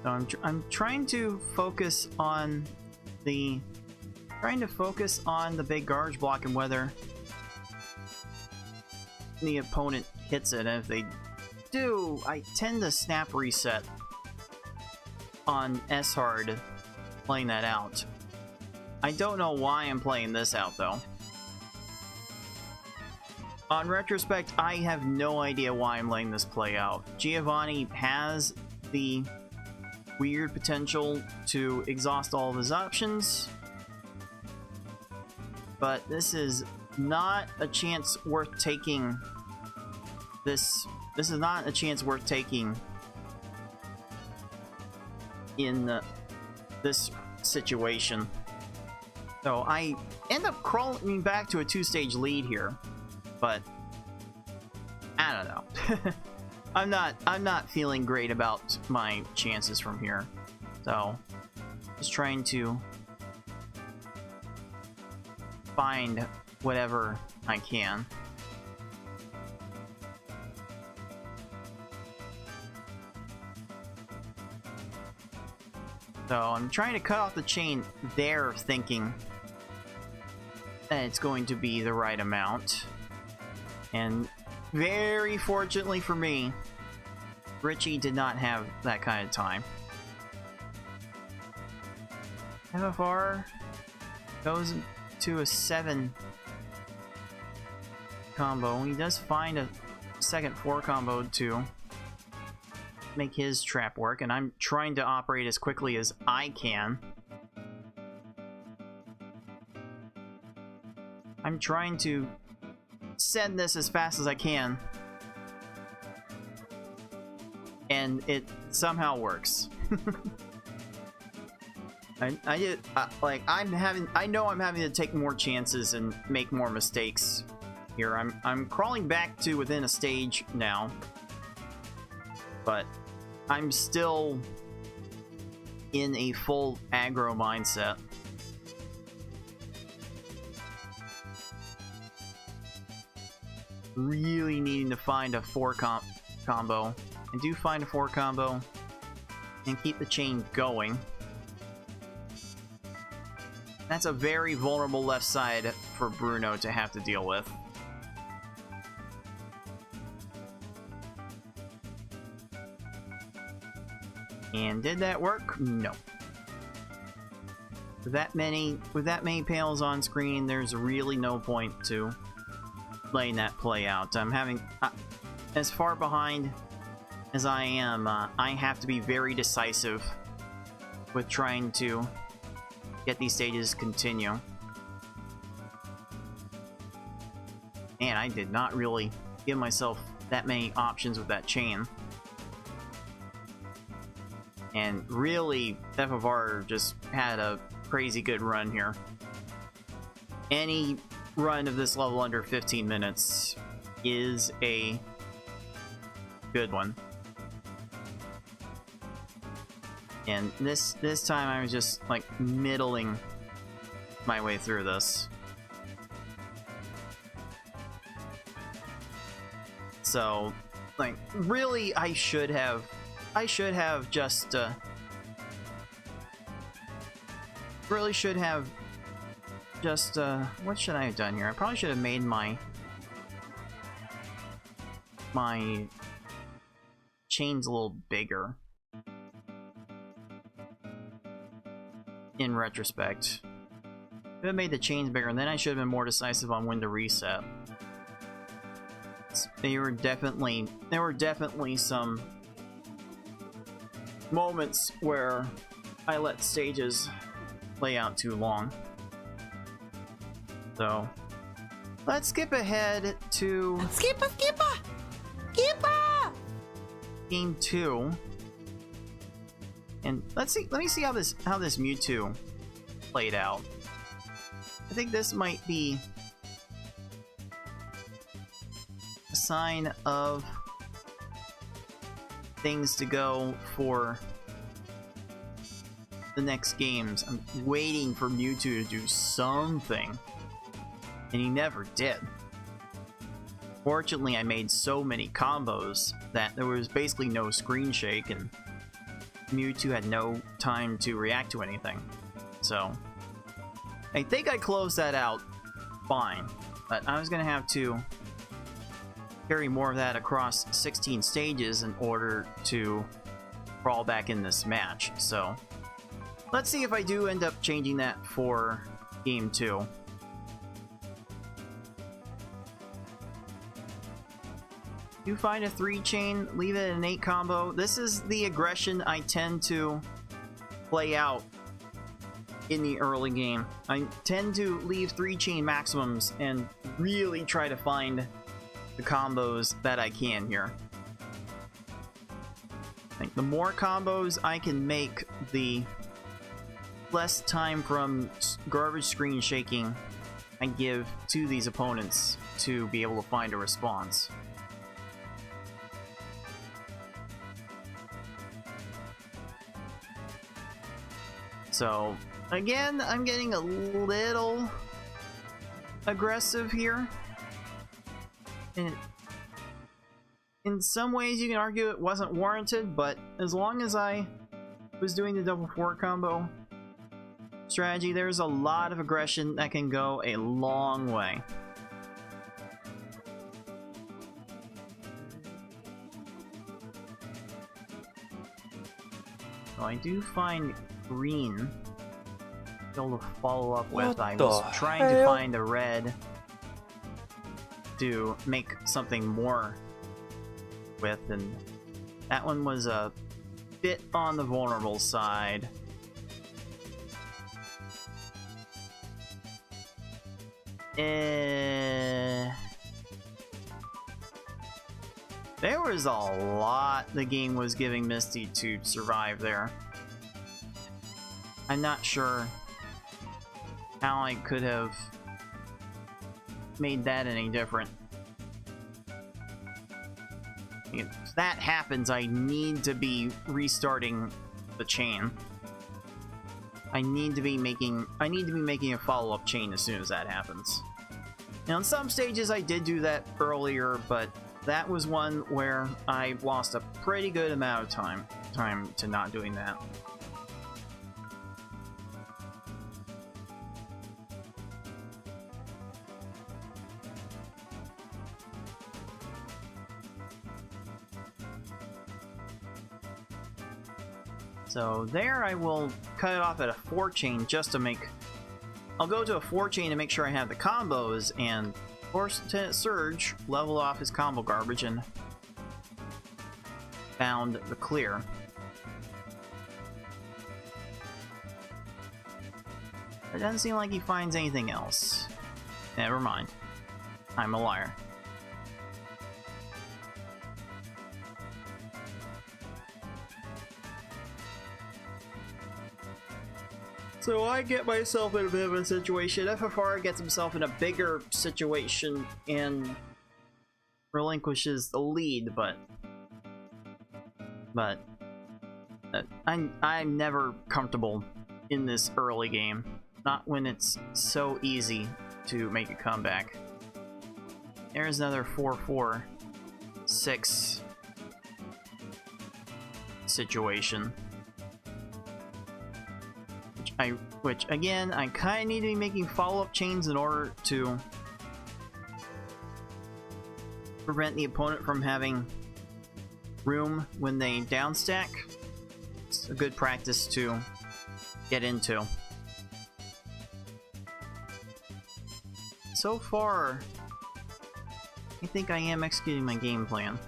So I'm trying to focus on the big garbage block and whether the opponent hits it, and if they do, I tend to snap reset on S-Hard playing that out. I don't know why I'm playing this out though. On retrospect, I have no idea why I'm letting this play out. Giovanni has the weird potential to exhaust all of his options, but this is not a chance worth taking. This is not a chance worth taking in this situation. So I end up crawling back to a 2-stage lead here, but I don't know. I'm not feeling great about my chances from here. So just trying to find whatever I can. So I'm trying to cut off the chain there, thinking that it's going to be the right amount. And very fortunately for me, Richie did not have that kind of time. MFR goes to a 7 combo. He does find a second 4 combo to make his trap work, and I'm trying to operate as quickly as I can. I'm trying to send this as fast as I can, and it somehow works. I know I'm having to take more chances and make more mistakes here. I'm crawling back to within a stage now, but I'm still in a full aggro mindset. Really needing to find a 4 combo. I do find a 4 combo and keep the chain going. That's a very vulnerable left side for Bruno to have to deal with. And did that work? No. With that many panels on screen, there's really no point to letting that play out. I'm having as far behind as I am, I have to be very decisive with trying to get these stages continue. And I did not really give myself that many options with that chain. And really, FFR just had a crazy good run here. Any run of this level under 15 minutes is a good one. And this time I was just like middling my way through this. So, like, really I should have just really should have just what should I have done here? I probably should have made my chains a little bigger in retrospect. Should have made the chains bigger, and then I should have been more decisive on when to reset. There were definitely some moments where I let stages play out too long. So let's skip ahead to skipper game 2, and let me see how this Mewtwo played out. I think this might be a sign of things to go for the next games. I'm waiting for Mewtwo to do something, and he never did. Fortunately, I made so many combos that there was basically no screen shake, and Mewtwo had no time to react to anything. So I think I closed that out fine, but I was gonna have to carry more of that across 16 stages in order to crawl back in this match. So let's see if I do end up changing that for game 2. You find a 3 chain, leave it at an 8 combo. This is the aggression I tend to play out in the early game. I tend to leave 3 chain maximums and really try to find the combos that I can here. I think the more combos I can make, the less time from garbage screen shaking I give to these opponents to be able to find a response. So, again, I'm getting a little aggressive here. And in some ways you can argue it wasn't warranted, but as long as I was doing the double fork combo strategy, there's a lot of aggression that can go a long way. So I do find green still to follow up with. I was trying to find a red to make something more with, and that one was a bit on the vulnerable side. There was a lot the game was giving Misty to survive there. I'm not sure how I could have made that any different. If that happens, I need to be restarting the chain. I need to be making a follow-up chain as soon as that happens. Now, in some stages I did do that earlier, but that was one where I lost a pretty good amount of time to not doing that. So there I will cut it off at a 4 chain just to make... I'll go to a 4 chain to make sure I have the combos, and force Lieutenant Surge leveled off his combo garbage and found the clear. It doesn't seem like he finds anything else. Never mind. I'm a liar. So I get myself in a bit of a situation. FFR gets himself in a bigger situation and relinquishes the lead, but I'm never comfortable in this early game. Not when it's so easy to make a comeback. There's another 4-4-6 situation. Which again, I kind of need to be making follow-up chains in order to prevent the opponent from having room when they downstack. It's a good practice to get into. So far, I think I am executing my game plan.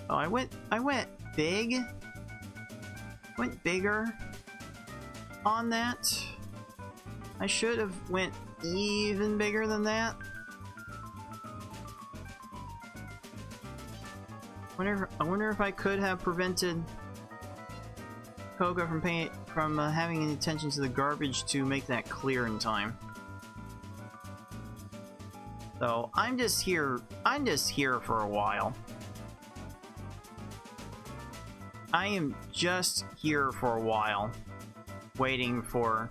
Oh, I went big. Went bigger on that. I should have went even bigger than that. I wonder if I could have prevented Koga from having any attention to the garbage to make that clear in time. So I'm just here for a while. I am just here for a while, waiting for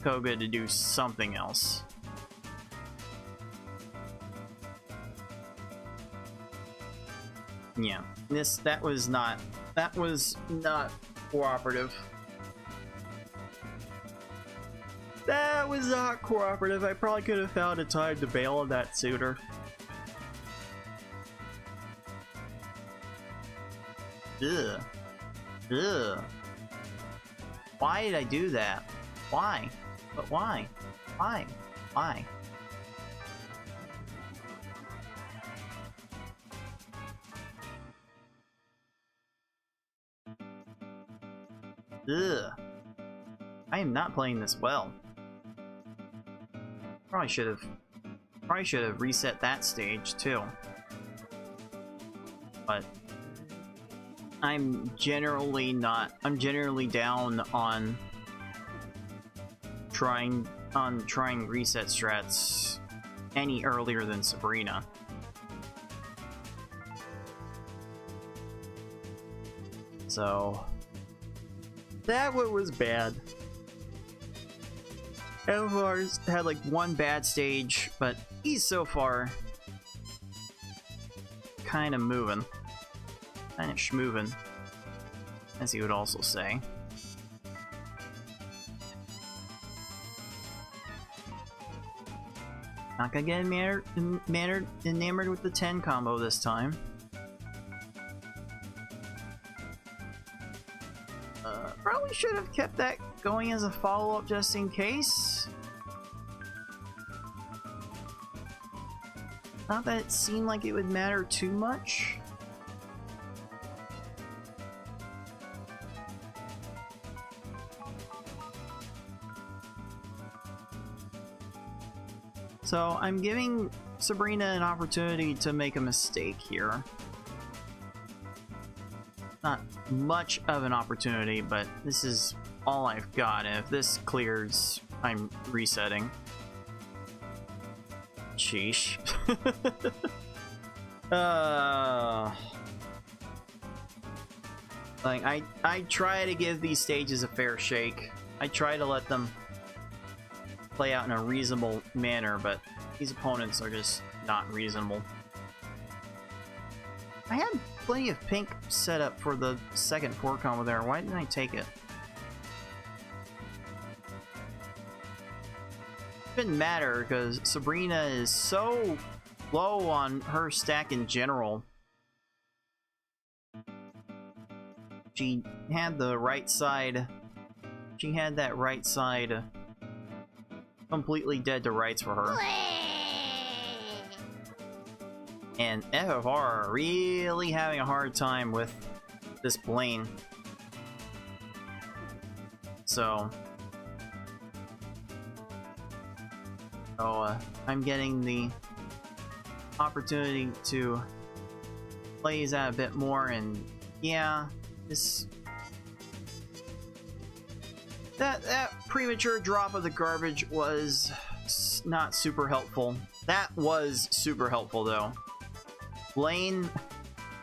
Koga to do something else. Yeah, that was not cooperative. That was not cooperative. I probably could have found a time to bail on that sooner. Ugh. Ugh. Why did I do that? Why? But why? Why? Why? Ugh. I am not playing this well. Probably should have Probably should have reset that stage too. But I'm generally down on trying reset strats any earlier than Sabrina. So that one was bad. Elvar's had like one bad stage, but he's so far kind of moving. Kind of schmoving, as he would also say. Not gonna get enamored with the 10 combo this time. Probably should have kept that going as a follow-up just in case. Not that it seemed like it would matter too much. So I'm giving Sabrina an opportunity to make a mistake here. Not much of an opportunity, but this is all I've got, and if this clears, I'm resetting. Sheesh. Like, I try to give these stages a fair shake. I try to let them play out in a reasonable manner, but these opponents are just not reasonable. I had plenty of pink set up for the second 4 combo there. Why didn't I take it? Didn't matter because Sabrina is so low on her stack in general. She had the right side. She had that right side completely dead to rights for her. And FFR really having a hard time with this Blaine. So I'm getting the opportunity to plays out a bit more, and yeah, this that premature drop of the garbage was not super helpful. That was super helpful though. Blaine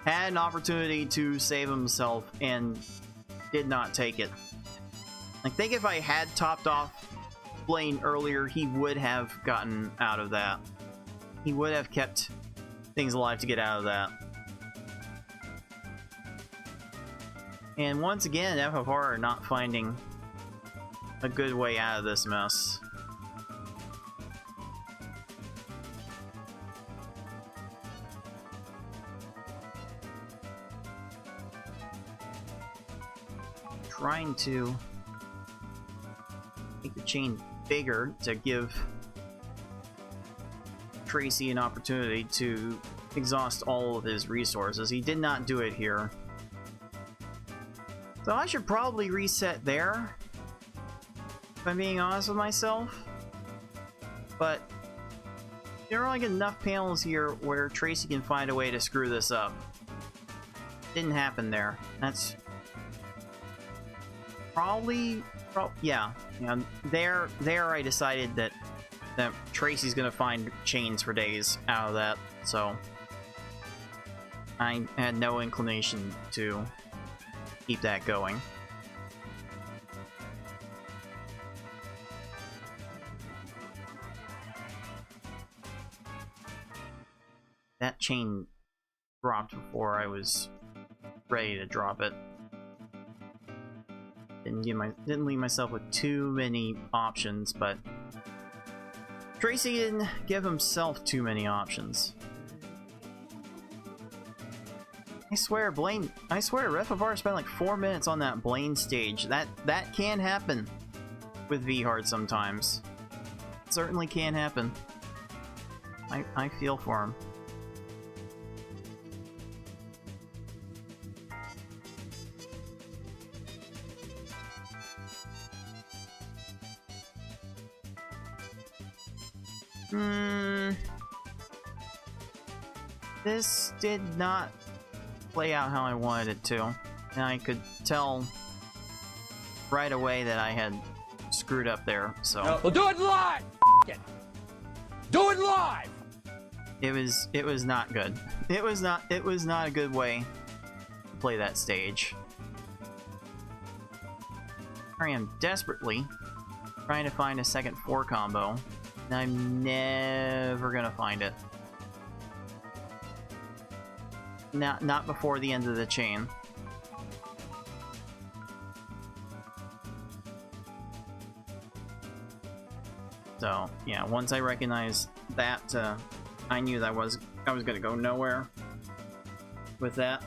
had an opportunity to save himself and did not take it. I think if I had topped off Blaine earlier, he would have gotten out of that. He would have kept things alive to get out of that. And once again, FFR are not finding a good way out of this mess. Trying to make the chain bigger to give Tracy an opportunity to exhaust all of his resources. He did not do it here. So I should probably reset there, if I'm being honest with myself. But there are like enough panels here where Tracy can find a way to screw this up. Didn't happen there. That's probably yeah. You know, there I decided that Tracy's gonna find chains for days out of that, so I had no inclination to keep that going. That chain dropped before I was ready to drop it. Didn't leave myself with too many options, but Tracy didn't give himself too many options. I swear FFR spent like 4 minutes on that Blaine stage. That can happen with V-Hard sometimes. It certainly can happen. I feel for him. This did not play out how I wanted it to. And I could tell right away that I had screwed up there, so... No. Well, do it live! Do it live! It was not good. It was not a good way to play that stage. I am desperately trying to find a second 4 combo, and I'm never gonna find it. Not before the end of the chain. So yeah, once I recognized that, I knew that I was gonna go nowhere with that.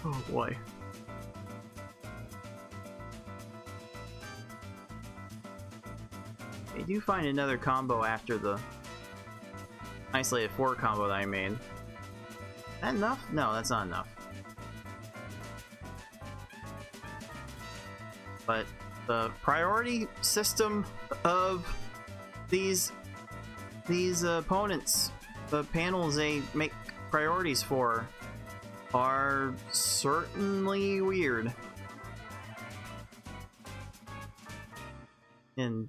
Oh boy. I do find another combo after the isolated 4 combo that I made. Is that enough? No, that's not enough. But the priority system of these opponents, the panels they make priorities for, are certainly weird. And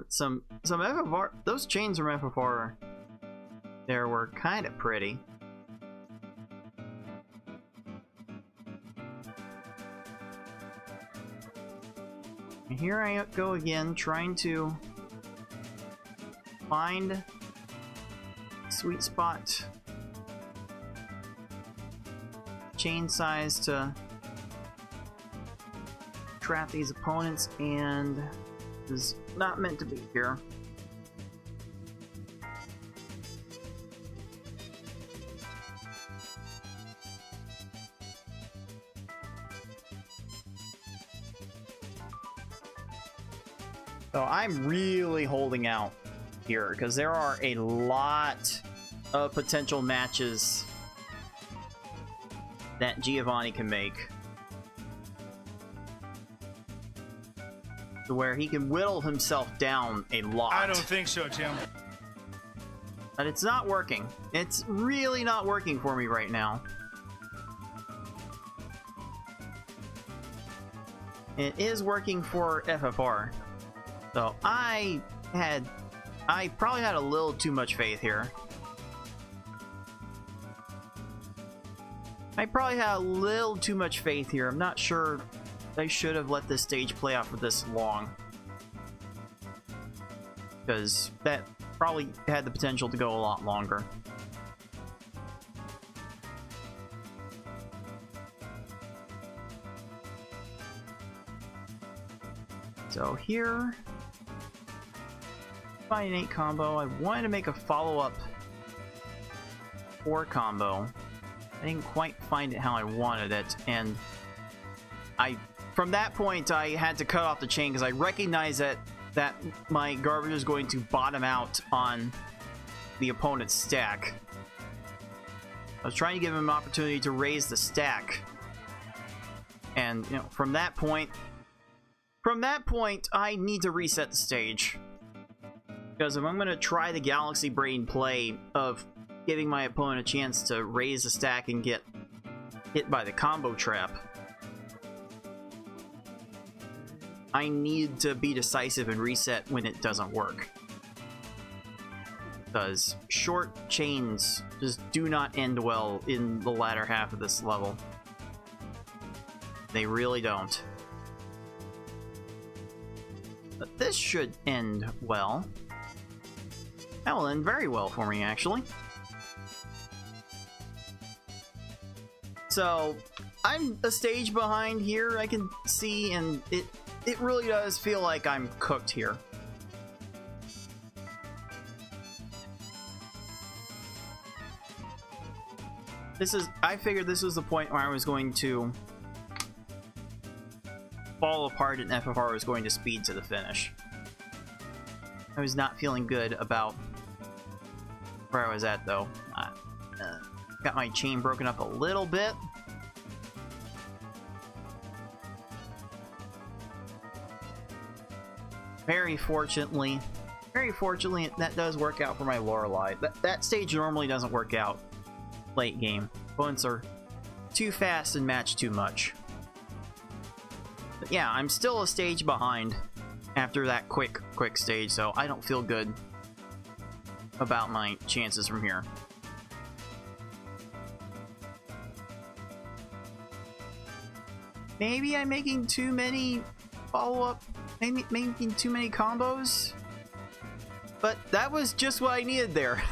some FFR, those chains from FFR there were kind of pretty. And here I go again, trying to find sweet spot chain size to trap these opponents, and is not meant to be here. So I'm really holding out here because there are a lot of potential matches that Giovanni can make to where he can whittle himself down a lot. I don't think so, Tim. But it's not working. It's really not working for me right now. It is working for FFR. So I probably had a little too much faith here. I probably had a little too much faith here. I'm not sure I should have let this stage play out for this long, because that probably had the potential to go a lot longer. So here, 5 and 8 combo. I wanted to make a follow-up 4 combo. I didn't quite find it how I wanted it, and from that point I had to cut off the chain because I recognized that my garbage is going to bottom out on the opponent's stack. I was trying to give him an opportunity to raise the stack, and you know, from that point I need to reset the stage, because if I'm going to try the Galaxy Brain play of giving my opponent a chance to raise the stack and get hit by the combo trap, I need to be decisive and reset when it doesn't work. Because short chains just do not end well in the latter half of this level. They really don't. But this should end well. That will end very well for me, actually. So, I'm a stage behind here, I can see, and it really does feel like I'm cooked here. I figured this was the point where I was going to fall apart and FFR was going to speed to the finish. I was not feeling good about where I was at, though. Got my chain broken up a little bit. Very fortunately, very fortunately, that does work out for my Lorelei. That stage normally doesn't work out late game. Opponents are too fast and match too much. But yeah, I'm still a stage behind after that quick stage, so I don't feel good about my chances from here. Maybe I'm making too many follow-up, maybe making too many combos, but that was just what I needed there.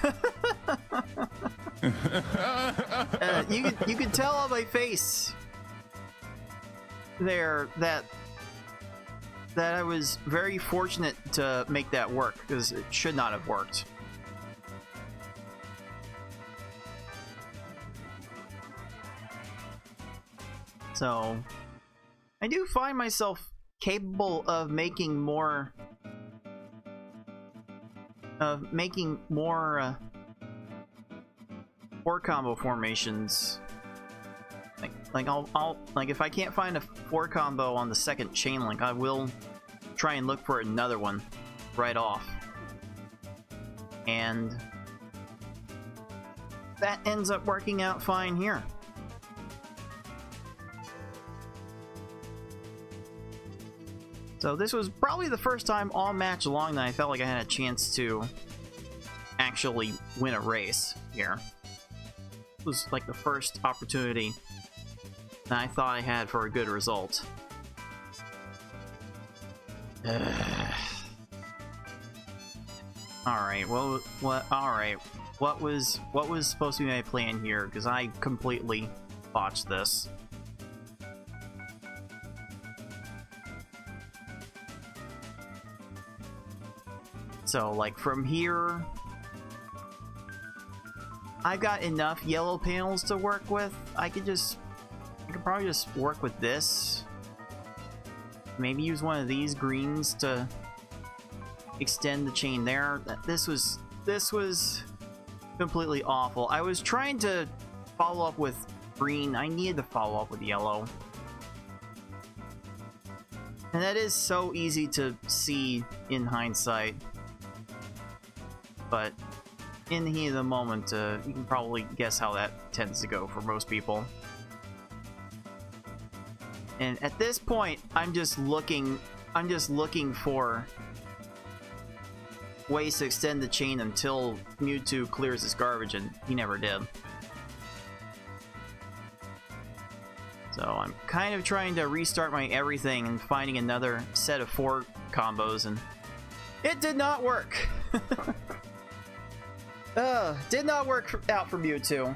You could tell on my face there that I was very fortunate to make that work, because it should not have worked. So I do find myself capable of making more four combo formations. I'll if I can't find a 4 combo on the second chain link, I will try and look for another one right off. And that ends up working out fine here. So this was probably the first time all match long that I felt like I had a chance to actually win a race here. It was like the first opportunity that I thought I had for a good result. Alright, what was supposed to be my plan here? Because I completely botched this. So, like, from here, I've got enough yellow panels to work with. I could probably just work with this. Maybe use one of these greens to extend the chain there. This was completely awful. I was trying to follow up with green. I needed to follow up with yellow. And that is so easy to see in hindsight. But in the heat of the moment, you can probably guess how that tends to go for most people. And at this point, I'm just looking for ways to extend the chain until Mewtwo clears his garbage, and he never did. So I'm kind of trying to restart my everything and finding another set of 4 combos, and it did not work. Did not work out for Mewtwo.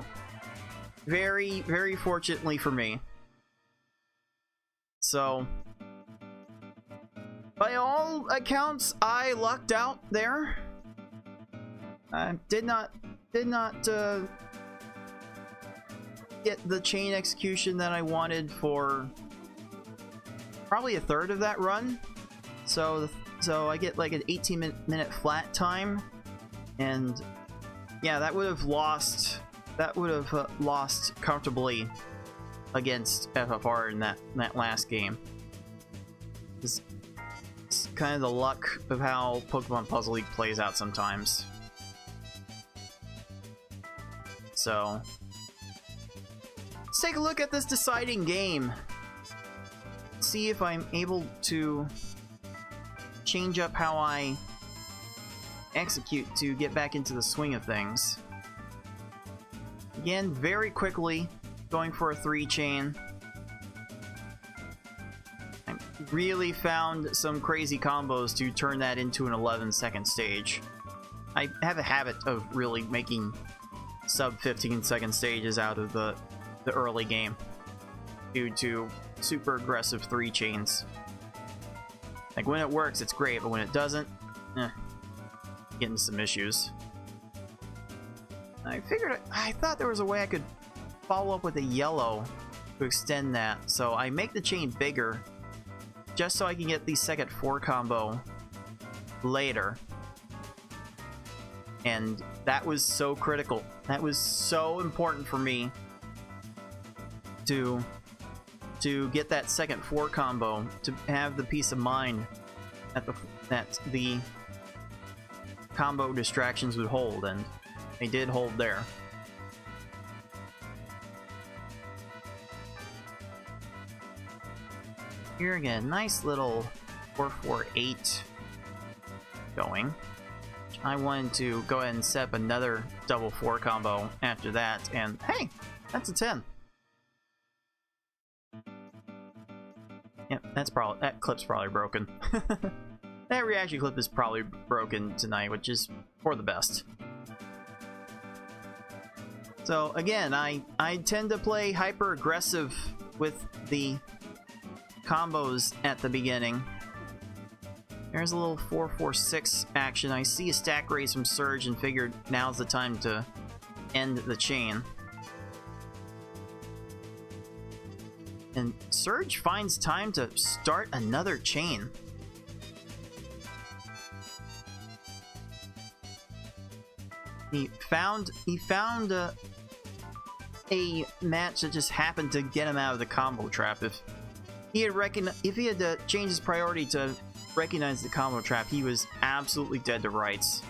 Very, very fortunately for me. So, by all accounts, I lucked out there. I did not get the chain execution that I wanted for probably a third of that run. So I get like an 18-minute flat time, and yeah, that would have lost comfortably against FFR in that last game. It's kind of the luck of how Pokemon Puzzle League plays out sometimes. So let's take a look at this deciding game. See if I'm able to change up how I execute to get back into the swing of things. Again, very quickly going for a 3-chain. I really found some crazy combos to turn that into an 11-second stage. I have a habit of really making sub 15-second stages out of the early game due to super aggressive 3-chains. Like, when it works, it's great, but when it doesn't, getting some issues. I thought there was a way I could follow up with a yellow to extend that, so I make the chain bigger just so I can get the second 4 combo later. And that was so critical. That was so important for me to get that second 4 combo, to have the peace of mind that the combo distractions would hold, and they did hold there. Here again, nice little 4-4-8 going. I wanted to go ahead and set up another double 4 combo after that, and hey, that's a 10. Yep, that clip's probably broken. That reaction clip is probably broken tonight, which is for the best. So again, I tend to play hyper aggressive with the combos at the beginning. There's a little 4-4-6 action. I see a stack raise from Surge and figured now's the time to end the chain. And Surge finds time to start another chain. He found a match that just happened to get him out of the combo trap. If he had changed his priority to recognize the combo trap, he was absolutely dead to rights.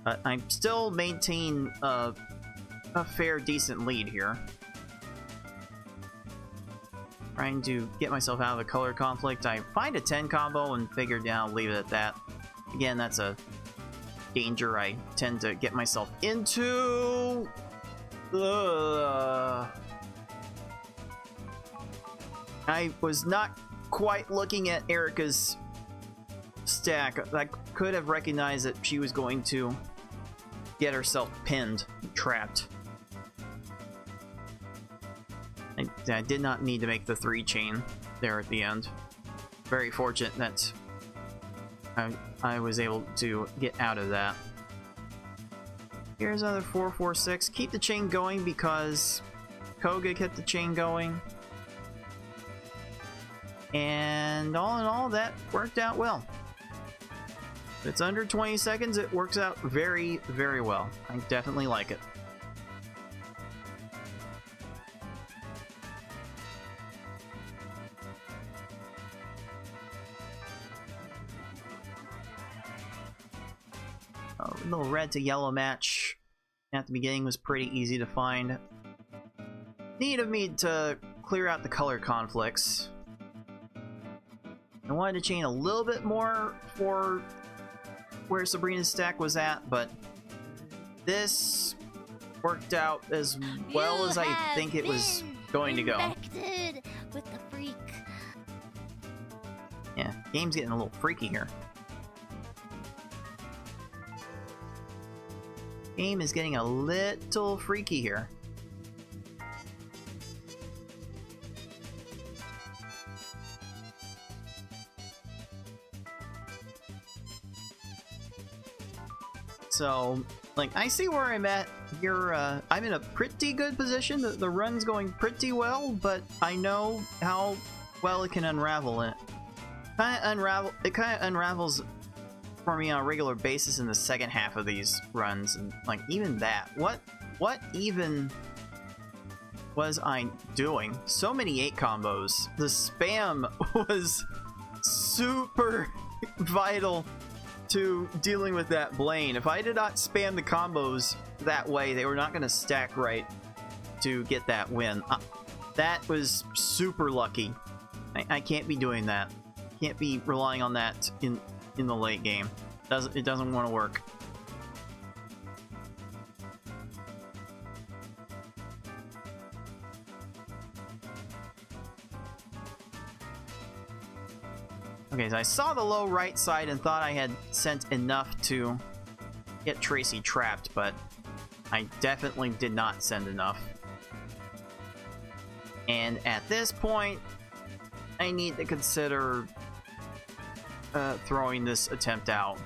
I still maintain a fair, decent lead here. Trying to get myself out of the color conflict. I find a 10 combo and figured, yeah, I'll leave it at that. Again, that's a danger I tend to get myself into. I was not quite looking at Erica's stack. I could have recognized that she was going to get herself pinned, trapped. I did not need to make the 3 chain there at the end. Very fortunate that I was able to get out of that. Here's another 4-4-6. Keep the chain going because Koga kept the chain going. And all in all, that worked out well. If it's under 20 seconds, it works out very, very well. I definitely like it. A little red to yellow match at the beginning was pretty easy to find. Need of me to clear out the color conflicts. I wanted to chain a little bit more for where Sabrina's stack was at, but this worked out as well as I think it was going to go. With the freak. Yeah, game's getting a little freaky here. Game is getting a little freaky here. So, like, I see where I'm at here. I'm in a pretty good position. The run's going pretty well, but I know how well it can unravel. It kind of unravels for me on a regular basis in the second half of these runs, and like even that, what even was I doing? So many 8 combos. The spam was super vital to dealing with that Blaine. If I did not spam the combos that way, they were not going to stack right to get that win. That was super lucky. I can't be doing that. Can't be relying on that in the late game. It doesn't want to work. Okay, so I saw the low right side and thought I had sent enough to get Tracy trapped, but I definitely did not send enough. And at this point, I need to consider throwing this attempt out.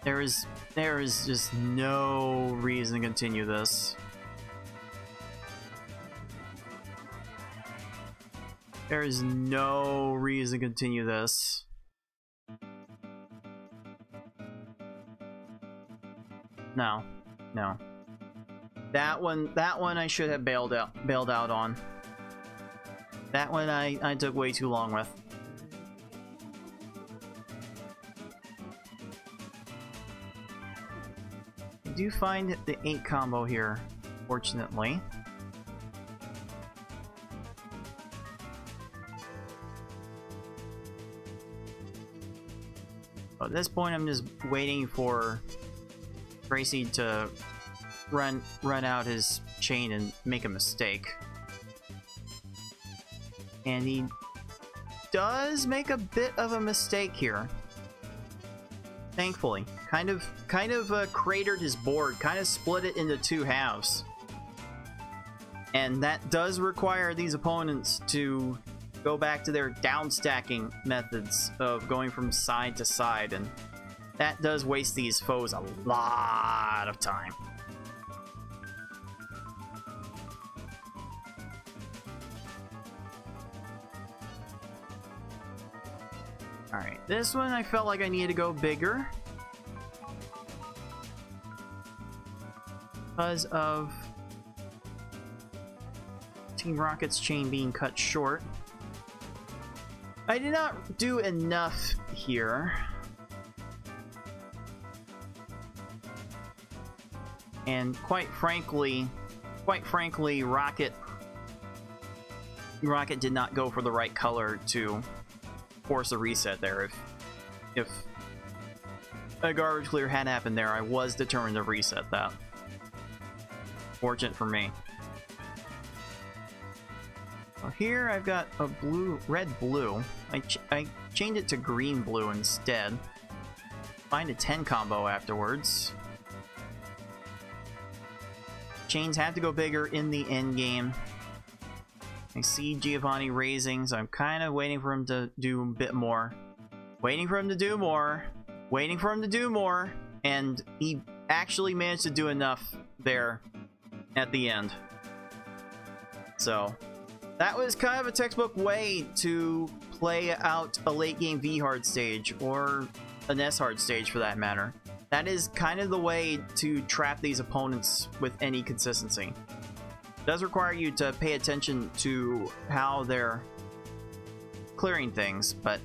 There is just no reason to continue this. There is no reason to continue this. No. That one I should have bailed out on. That one I took way too long with. I do find the 8 combo here, fortunately. At this point, I'm just waiting for Tracy to run out his chain and make a mistake. And he does make a bit of a mistake here. Thankfully, kind of cratered his board, kind of split it into 2 halves. And that does require these opponents to go back to their down stacking methods of going from side to side, and that does waste these foes a lot of time. Alright, this one I felt like I needed to go bigger because of Team Rocket's chain being cut short. I did not do enough here. And quite frankly, Rocket did not go for the right color to force a reset there. If a garbage clear had happened there, I was determined to reset that. Fortunate for me. So here I've got a red-blue. I changed it to green-blue instead. Find a 10 combo afterwards. Chains have to go bigger in the end game. I see Giovanni raising, so I'm kind of waiting for him to do a bit more. Waiting for him to do more. Waiting for him to do more. And he actually managed to do enough there at the end. So that was kind of a textbook way to play out a late game V-hard stage, or an S-hard stage for that matter. That is kind of the way to trap these opponents with any consistency. It does require you to pay attention to how they're clearing things, but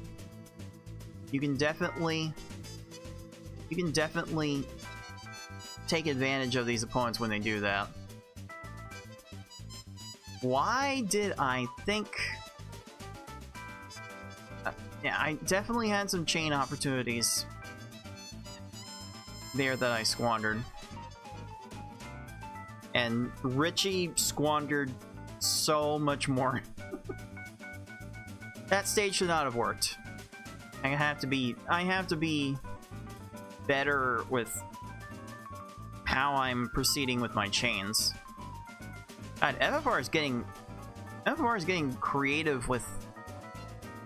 you can definitely take advantage of these opponents when they do that. Why did I think... yeah, I definitely had some chain opportunities there that I squandered. And Richie squandered so much more. That stage should not have worked. I have to be better with how I'm proceeding with my chains. God, FFR is getting creative with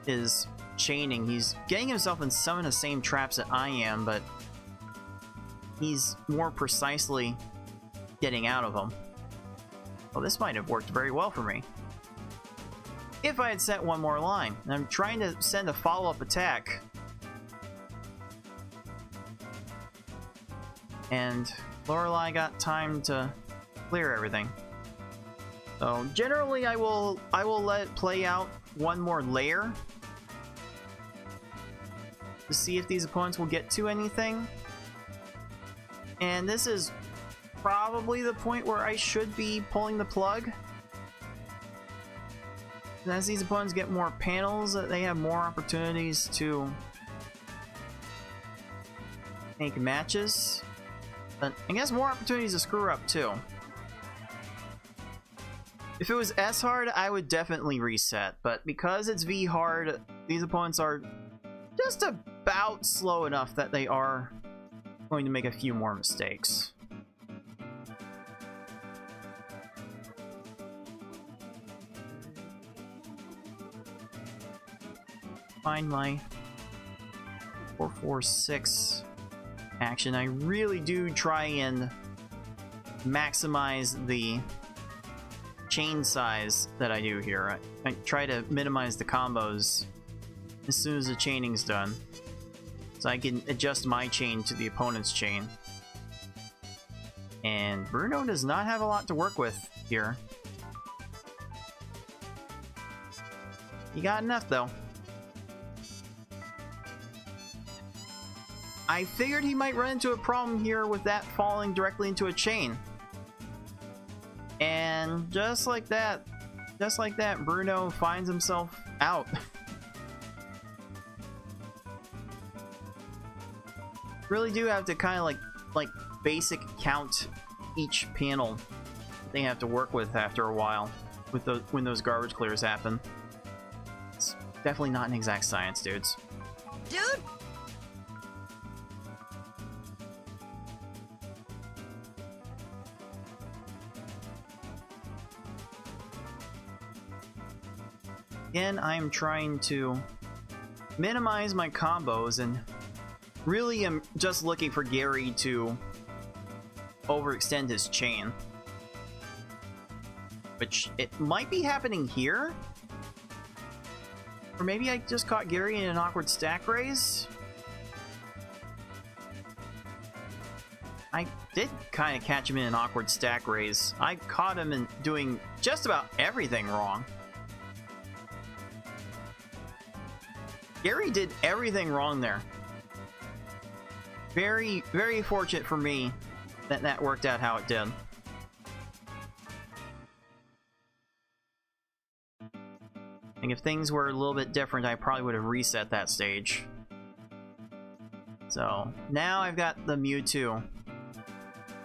his chaining. He's getting himself in some of the same traps that I am, but he's more precisely getting out of them. Well, this might have worked very well for me if I had set one more line. And I'm trying to send a follow-up attack, and Lorelei got time to clear everything. So generally, I will let it play out one more layer to see if these opponents will get to anything. And this is probably the point where I should be pulling the plug. And as these opponents get more panels, they have more opportunities to make matches. But I guess more opportunities to screw up too. If it was S-hard, I would definitely reset, but because it's V-hard, these opponents are just about slow enough that they are going to make a few more mistakes. Find my 4-4-6 action. I really do try and maximize the chain size that I do here. I try to minimize the combos as soon as the chaining's done, so I can adjust my chain to the opponent's chain. And Bruno does not have a lot to work with here. You got enough, though. I figured he might run into a problem here with that falling directly into a chain. And just like that, Bruno finds himself out. Really do have to kind of like basic count each panel they have to work with after a while with those when those garbage clears happen. It's definitely not an exact science, dudes. Dude! Again, I'm trying to minimize my combos and really am just looking for Gary to overextend his chain. Which, it might be happening here? Or maybe I just caught Gary in an awkward stack raise? I did kind of catch him in an awkward stack raise. I caught him in doing just about everything wrong. Gary did everything wrong there. Very, very fortunate for me that that worked out how it did. I think if things were a little bit different, I probably would have reset that stage. So, now I've got the Mewtwo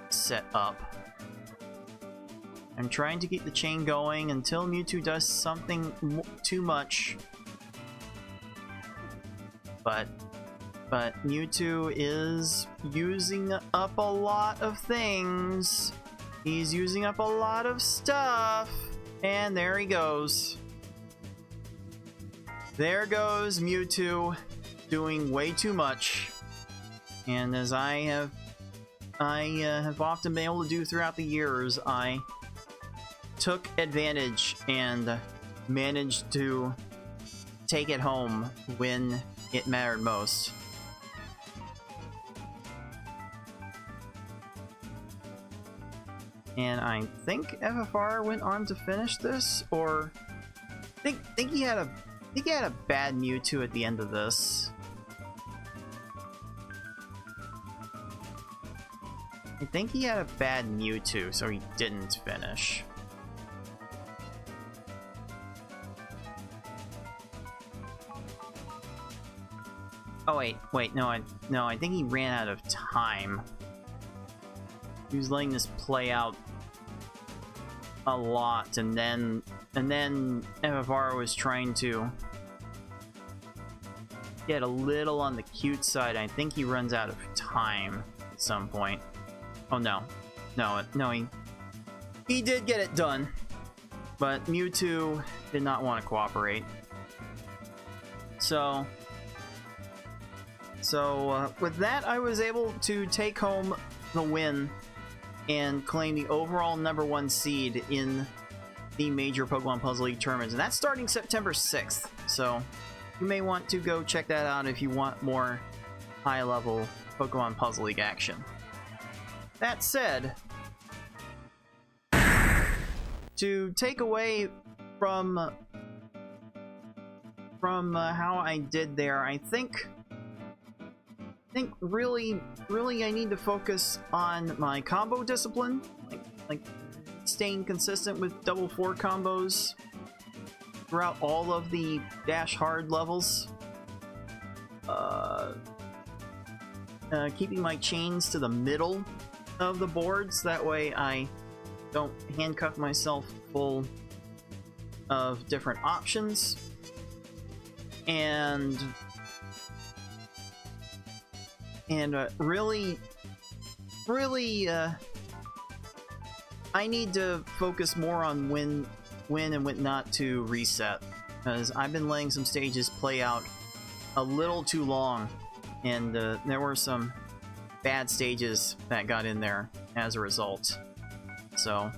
set up. I'm trying to keep the chain going until Mewtwo does something too much. But Mewtwo is using up a lot of things. He's using up a lot of stuff. And there he goes. There goes Mewtwo doing way too much. And as I have often been able to do throughout the years, I took advantage and managed to take it home when it mattered most. And I think FFR went on to finish this, or I think he had a bad Mewtwo at the end of this. I think he had a bad Mewtwo, so he didn't finish. Oh wait, no, I think he ran out of time. He was letting this play out a lot, and then FFR was trying to get a little on the cute side. I think he runs out of time at some point. Oh no, he did get it done, but Mewtwo did not want to cooperate. So with that, I was able to take home the win and claim the overall #1 seed in the major Pokemon Puzzle League tournaments, and that's starting September 6th. So you may want to go check that out if you want more high-level Pokemon Puzzle League action. That said, to take away from how I did there, I think really I need to focus on my combo discipline, like staying consistent with double 4 combos throughout all of the Dash Hard levels. Keeping my chains to the middle of the boards, that way I don't handcuff myself full of different options. And really, I need to focus more on when and when not to reset, because I've been letting some stages play out a little too long, and there were some bad stages that got in there as a result. So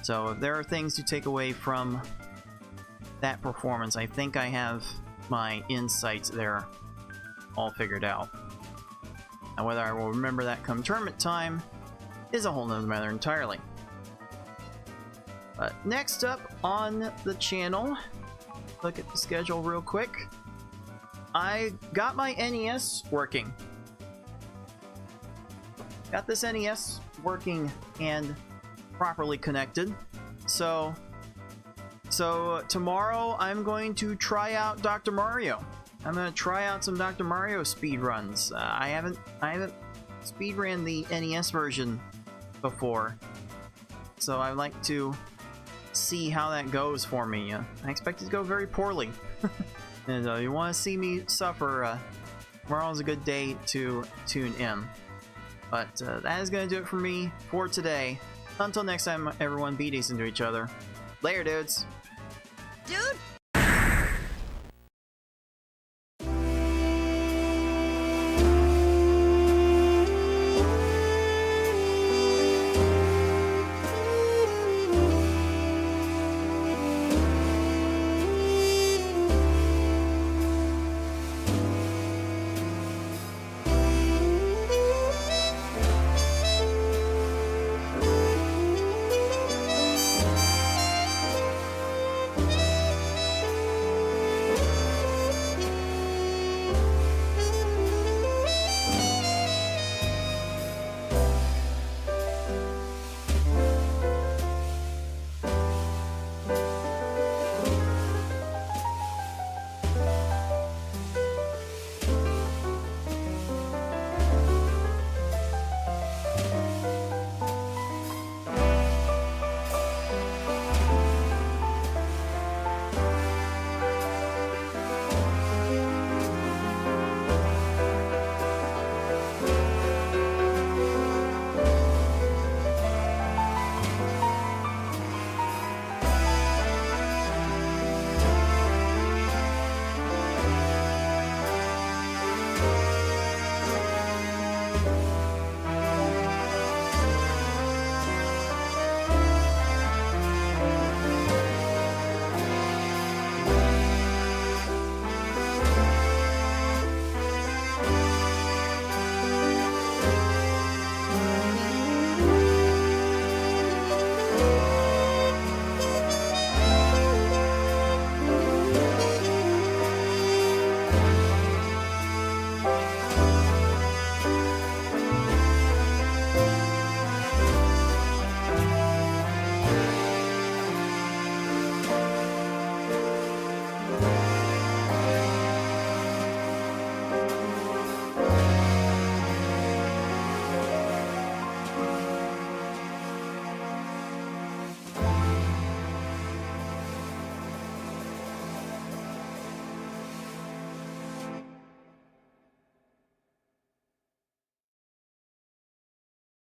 if there are things to take away from that performance, I think I have my insights there all figured out. Now, whether I will remember that come tournament time is a whole nother matter entirely. But next up on the channel, look at the schedule real quick. I got my NES working. Got this NES working and properly connected. So tomorrow I'm going to try out Dr. Mario. I'm gonna try out some Dr. Mario speedruns. I haven't speedran the NES version before, so I'd like to see how that goes for me. I expect it to go very poorly. And you want to see me suffer, tomorrow's a good day to tune in. But that is going to do it for me for today. Until next time, everyone, be decent to each other. Later, dudes! Dude!